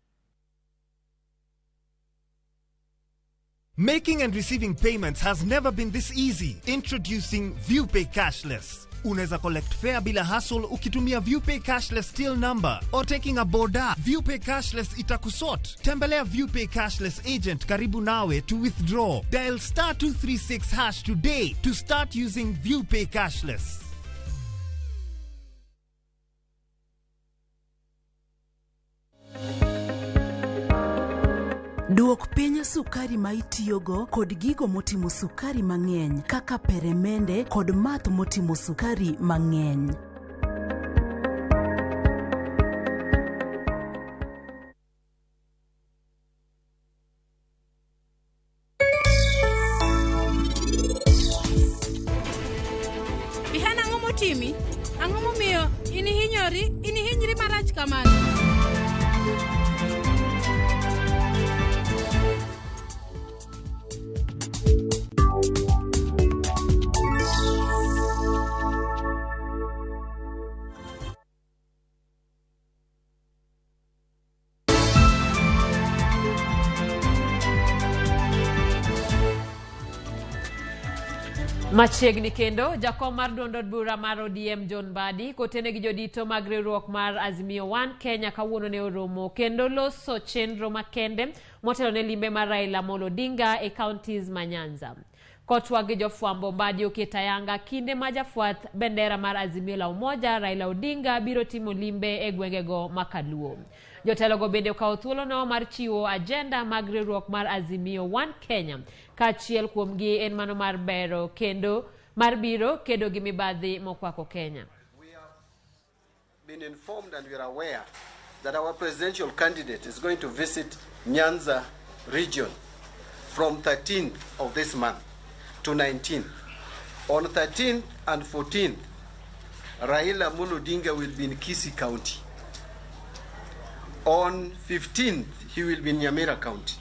Making and receiving payments has never been this easy. Introducing ViewPay Cashless. Unaweza collect fare bila hassle ukitumia ViewPay Cashless till number or taking a boda. ViewPay Cashless itakusort. Tembelea ViewPay Cashless agent karibu nawe to withdraw. Dial *236# today to start using ViewPay Cashless. Duok piny sukari ma itiyogo kod gigo motimo sukari mang'eny kaka peremende kod math motimo sukari mang'eny. Bihana ang'o motimi? Ang'o momiyo inihinyri marach kamano? Machiegni kendo jakom mar duond od bura mar ODM John Mbadi kotene gi jodito mag riwruok mar Azimio One Kenya kawuono ne oromo kendo loso chenro makende motelo ne limbe mar Raila Amolo Odinga e counties ma Nyanza. Kotwa gi jofwambo Mbadi oketayanga kinde ma jafuath bendera mar Azimio la Umoja Raila Odinga biro timo limbe e gwengego makaluo. Jotelogo bende okawo thuolono mar chiwo agenda mag riwruok mar Azimio One Kenya kachiel kuomgi en mano mar bero kendo mar biro kedo gi mibadhi mokwako Kenya. We have been informed and we are aware that our presidential candidate is going to visit Nyanza region from 13th of this month to 19th. On 13th and 14th, Raila Amolo Odinga will be in Kisii County. On 15th, he will be in Nyamira County.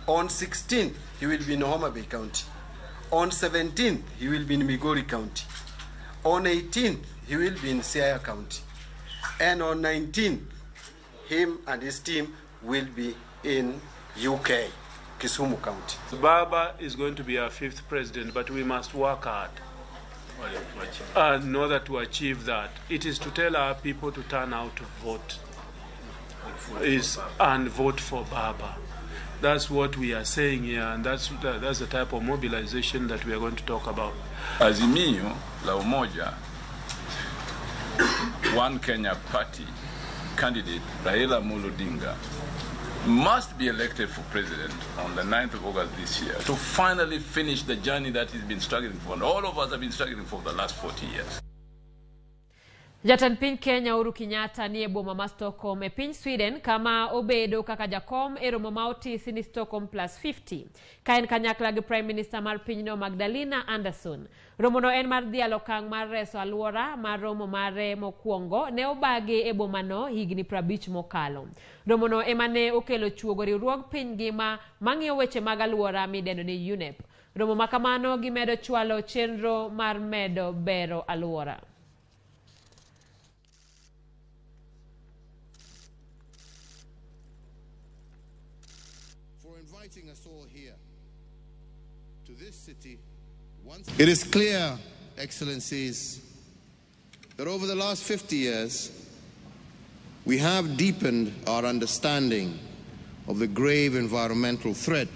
On 16th, he will be in Homa Bay County. On 17th, he will be in Migori County. On 18th, he will be in Siaya County. And on 19th, him and his team will be in UK, Kisumu County. Baba is going to be our 5th president, but we must work hard in order to achieve that. It is to tell our people to turn out to vote and vote for Baba. That's what we are saying here, and that's the type of mobilization that we are going to talk about. Azimio la Umoja One Kenya Party candidate Raila Amolo Odinga must be elected for president on the 9th of August this year to finally finish the journey that he's been struggling for, and all of us have been struggling for the last 40 years. Jatend piny Kenya Uhuru Kenyatta ni e boma ma Stockholm e piny Sweden kama obedo kaka jakom e romo ma otisi ni Stockholm Plus 50 ka en kanyakla gi Prime Minister mar pinyno Magdalena Andersson. Romono en mar dhialo okang' mar reso aluora mar romo mare mokwongo ne obagi e bomano higni 50 mokalo. Romono emane okelo chuogo riwruog piny ngima mang'iyo weche mag aluora midendo ni UNEP. Romo makamano gimedo chwalo chenro mar medo bero aluora. Inviting us all here to this city. It is clear, Excellencies, that over the last 50 years, we have deepened our understanding of the grave environmental threat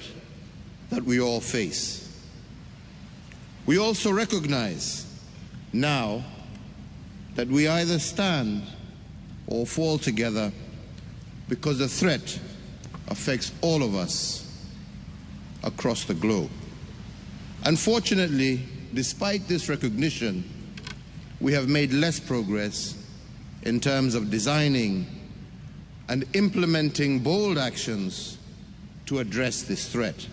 that we all face. We also recognize now that we either stand or fall together because the threat affects all of us across the globe. Unfortunately, despite this recognition, we have made less progress in terms of designing and implementing bold actions to address this threat.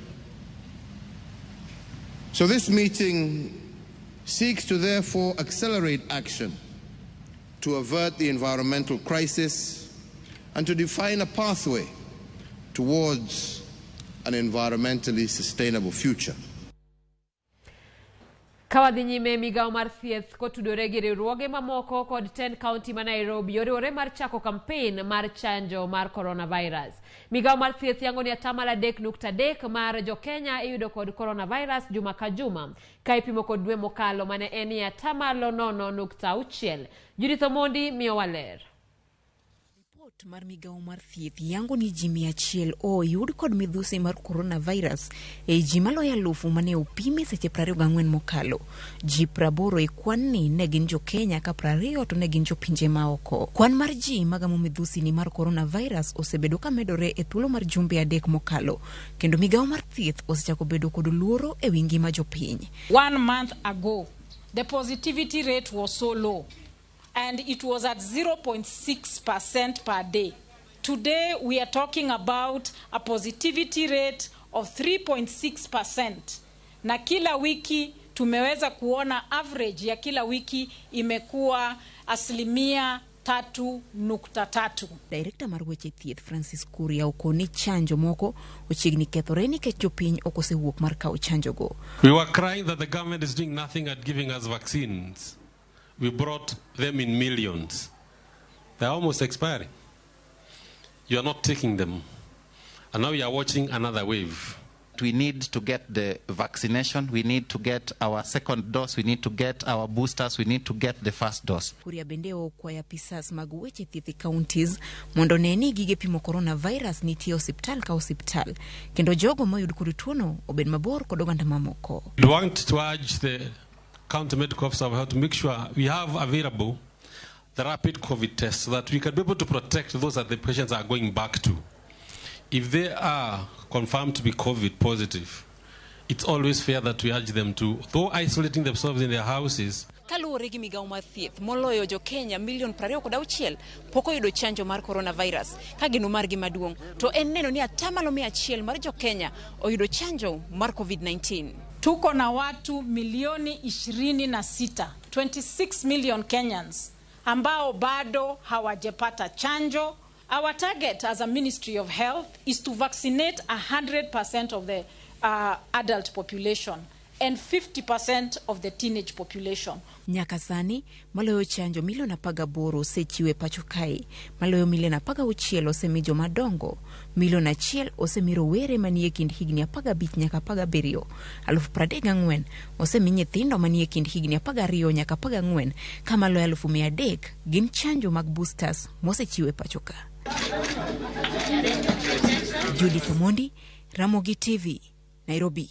So this meeting seeks to therefore accelerate action to avert the environmental crisis and to define a pathway towards an environmentally sustainable future. Kawadhi nyime migao mar thieth kotudore gi riwruoge mamoko kod 10 kaunti ma Nairobi oriwore mar chako kampen mar chanjo mar coronavirus. Migao mar thieth yango ni 3.3% mar jo-Kenya iyudo kod coronavirus juma ka juma, ka ipimo kod dwe mokalo mane en 0.6. Judith Omondi miyo waler. Mar migao mar thieth yango ni ji 100 oyud kod midhusi mar coronavirus e ji maloyo 1000 mane opimi seche 24 mokalo. Ji 80 e kwan ni ne gin jo Kenya ka 20 to ne gin jo pinje maoko. Kwan mar ji magamo midhusi ni mar coronavirus osebedo ka medore e thuolo mar jumbe 3 mokalo, kendo migao mar thieth osechako bedo kod luoro e wi ngima jopiny. 1 month ago, the positivity rate was so low, and it was at 0.6% per day. Today, we are talking about a positivity rate of 3.6%. Na kila wiki tumeweza kuona average ya kila wiki imekuwa 3.3%. Director mar weche thieth Francis Kuria okoni chanjo moko ochiegni kethore nikech jopiny okosewuok mar kawo chanjo go. We were crying that the government is doing nothing at giving us vaccines. We brought them in millions. They're almost expiring. You are not taking them. And now you are watching another wave. We need to get the vaccination. We need to get our second dose. We need to get our boosters. We need to get the first dose. Kuria bendeo kwa ya pisas mag weche thieth counties mondo neni gige pimo coronavirus nitie osiptal ka osiptal. Kendo jogo moyud kod tuono obed mabor kod oganda mamoko. We want to urge the county medical officer of health to make sure we have available the rapid COVID tests so that we can be able to protect those that the patients are going back to. If they are confirmed to be COVID positive, it's always fair that we urge them to, though isolating themselves in their houses. Kaluwore gi migao mar thieth, moloyo jo Kenya 26,000,000 poko yudo chanjo mar coronavirus. Ka gino margi maduong' to en neno ni 100% mar jo Kenya oyudo chanjo mar COVID-19. Tuko na watu milioni 26, 26 million Kenyans ambao bado hawajapata chanjo. Our target as a Ministry of Health is to vaccinate 100% of the adult population and 50% of the teenage population. Nyaka sani, maloyo chanjo milioni 18 osechiwe pacho kae. Maloyo milioni 16 osemi joma dongo. Milioni 1 osemi rowere manie kind higni 15 nyaka 17. 34,000 osemi nyithindo manie kind higni 12 nyaka 14. Kama maloyo 300 gin chanjo mag boosters mosechiwe pacho ka. Judith Omondi, Ramogi TV, Nairobi.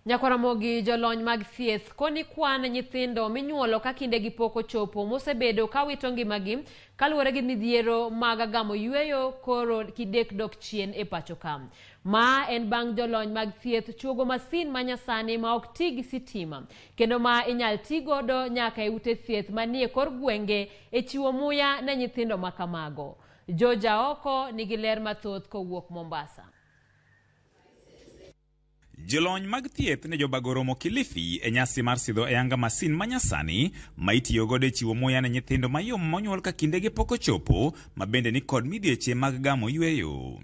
Nyakwaramogi jolony mag thieth koni kwan nyithindo minyuolo ka kindegi pok chopo mosebedo ka wito ngimagi kaluwore gi midhiero mag gamo yueyo koro kidek dok chien e pacho kam. Ma en bang' jolony mag thieth chuogo masin manyasani ma ok ti gi sitima kendo ma inyal ti godo nyaka e ute thieth manie kor gwenge e chiwo muya ne nyithindo makamago. Joja Oko nigi ler mathoth kowuok Mombasa. Jolony mag thieth ne jobagoromo Kilifi e nyasi mar sidho e anga masin manyasani ma itiyo godo e chiwo muya ne nyithindo mayom monyuol ka kindegi pok ochopo ma bende ni kod midhieche mag gamo yueyo.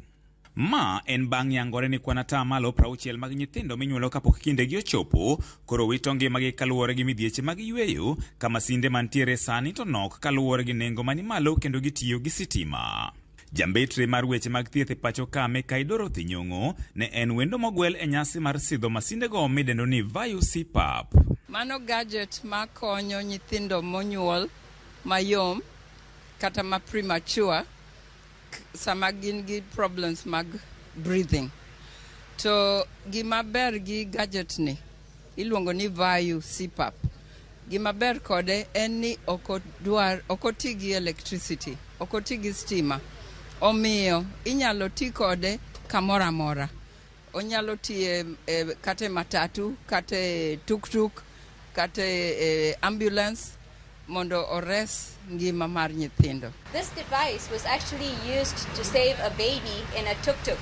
Ma en bang' yangore ni kwan 60% mag nyithindo minyuolo kapok kindegi ochopo koro wito ngimagi kaluwore gi midhieche mag yueyo ka masinde mantiere sani to nok kaluwore gi nengo mani malo kendo gitiyo gi sitima. Jambetre mar weche mag thieth e pacho kame Kaidoro Thinyong'o ne en wendo mogwel e nyasi mar sidho masinde go midendo ni Vayu CPAP. Mano gadget ma konyo nyithindo monyuol mayom kata ma premature sama gin gi problems mag breathing. To gima ber gi gadget ni iluongo ni Vayu CPAP. Gima ber kode en ni okoti gi electricity, okoti gi stima. Omiyo inyalo ti kode kamora mora. Onyalo ti kate matatu, kate tuk-tuk, kate ambulance mondo ores ngima mar nyithindo. This device was actually used to save a baby in a tuk-tuk.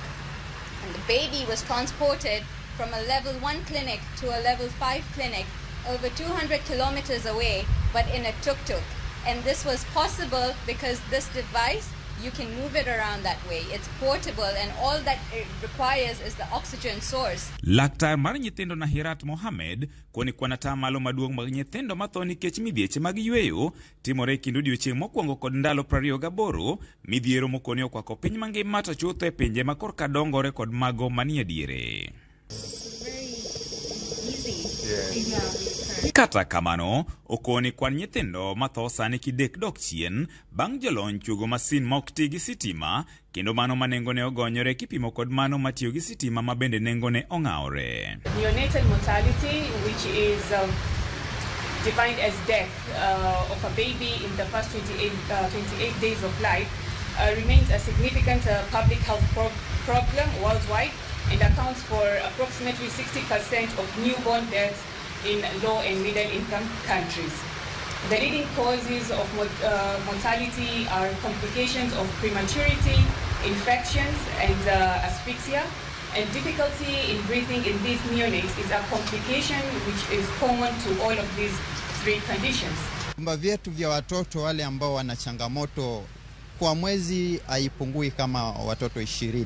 And the baby was transported from a level 1 clinic to a level 5 clinic over 200 kilometers away, but in a tuk-tuk. And this was possible because this device you can move it around that way. It's portable, and all that it requires is the oxygen source. Laktar mar nyithindo Nahirat Mohamed koni kwana tamalo maduong' mag nyithindo matho nikech midhieche mag yweyo timore kendo odiechieng' mokwongo kod ndalo 28 midhiero mokoni okwako piny mangima to chutho e pinje ma korka dongore kod mago manie diere. Kata kamano, okoni kwan nyithindo matho sani kidek dok chien bang' jolony chuogo masin ma ok ti gi sitima kendo mano ma nengone ogonyore kipimo kod mano matiyo gi sitima ma bende nengone ong'awore. Neonatal mortality, which is defined as death of a baby in the first 28 days of life, remains a significant public health problem worldwide and accounts for approximately 60% of newborn deaths in low and middle income countries. The leading causes of mortality are complications of prematurity, infections, and asphyxia, and difficulty in breathing in these neonates is a complication which is common to all of these three conditions. Vyumba vyetu vya watoto wale ambao wana changamoto kwa mwezi haipungui kama watoto 20,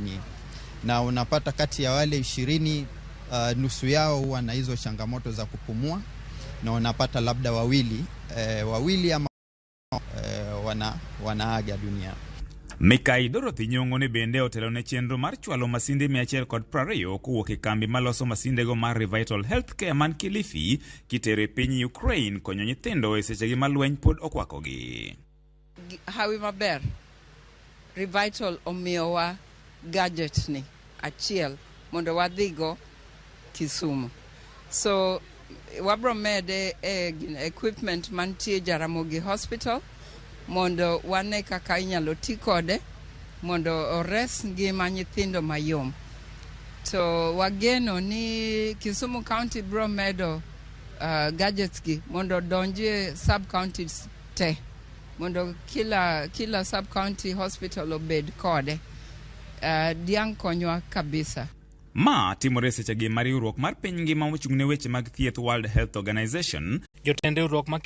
na unapata kati ya wale 20 nusu yao huwa na hizo changamoto za kupumua, na unapata labda wawili ama wanaaga dunia. Mikai Dorothy Nyong'o ne bende otelone chenro mar chwalo masinde 120 kowuok e kambi maloso masindego mar Revital Healthcare man Kilifi kitere piny Ukraine konyo nyithindo e sechegi ma lweny pod okwakogi. Hawi maber Revital omiyowa gadget ni achiel mondo wadhigo Kisumu. So wabro mede equipment mantie Jaramogi Hospital mondo wane kaka inyalo ti kode mondo ores ngima nyithindo mayom. To wageno ni Kisumu County bro medo gadgets gi mondo donje sub counties te mondo kila sub county hospital obed kode. Diang konywa kabisa. Ma timore sechegi mar riwruok mar piny ngima mochung'ne weche mag thieth World Health Organization. Jotend riwruok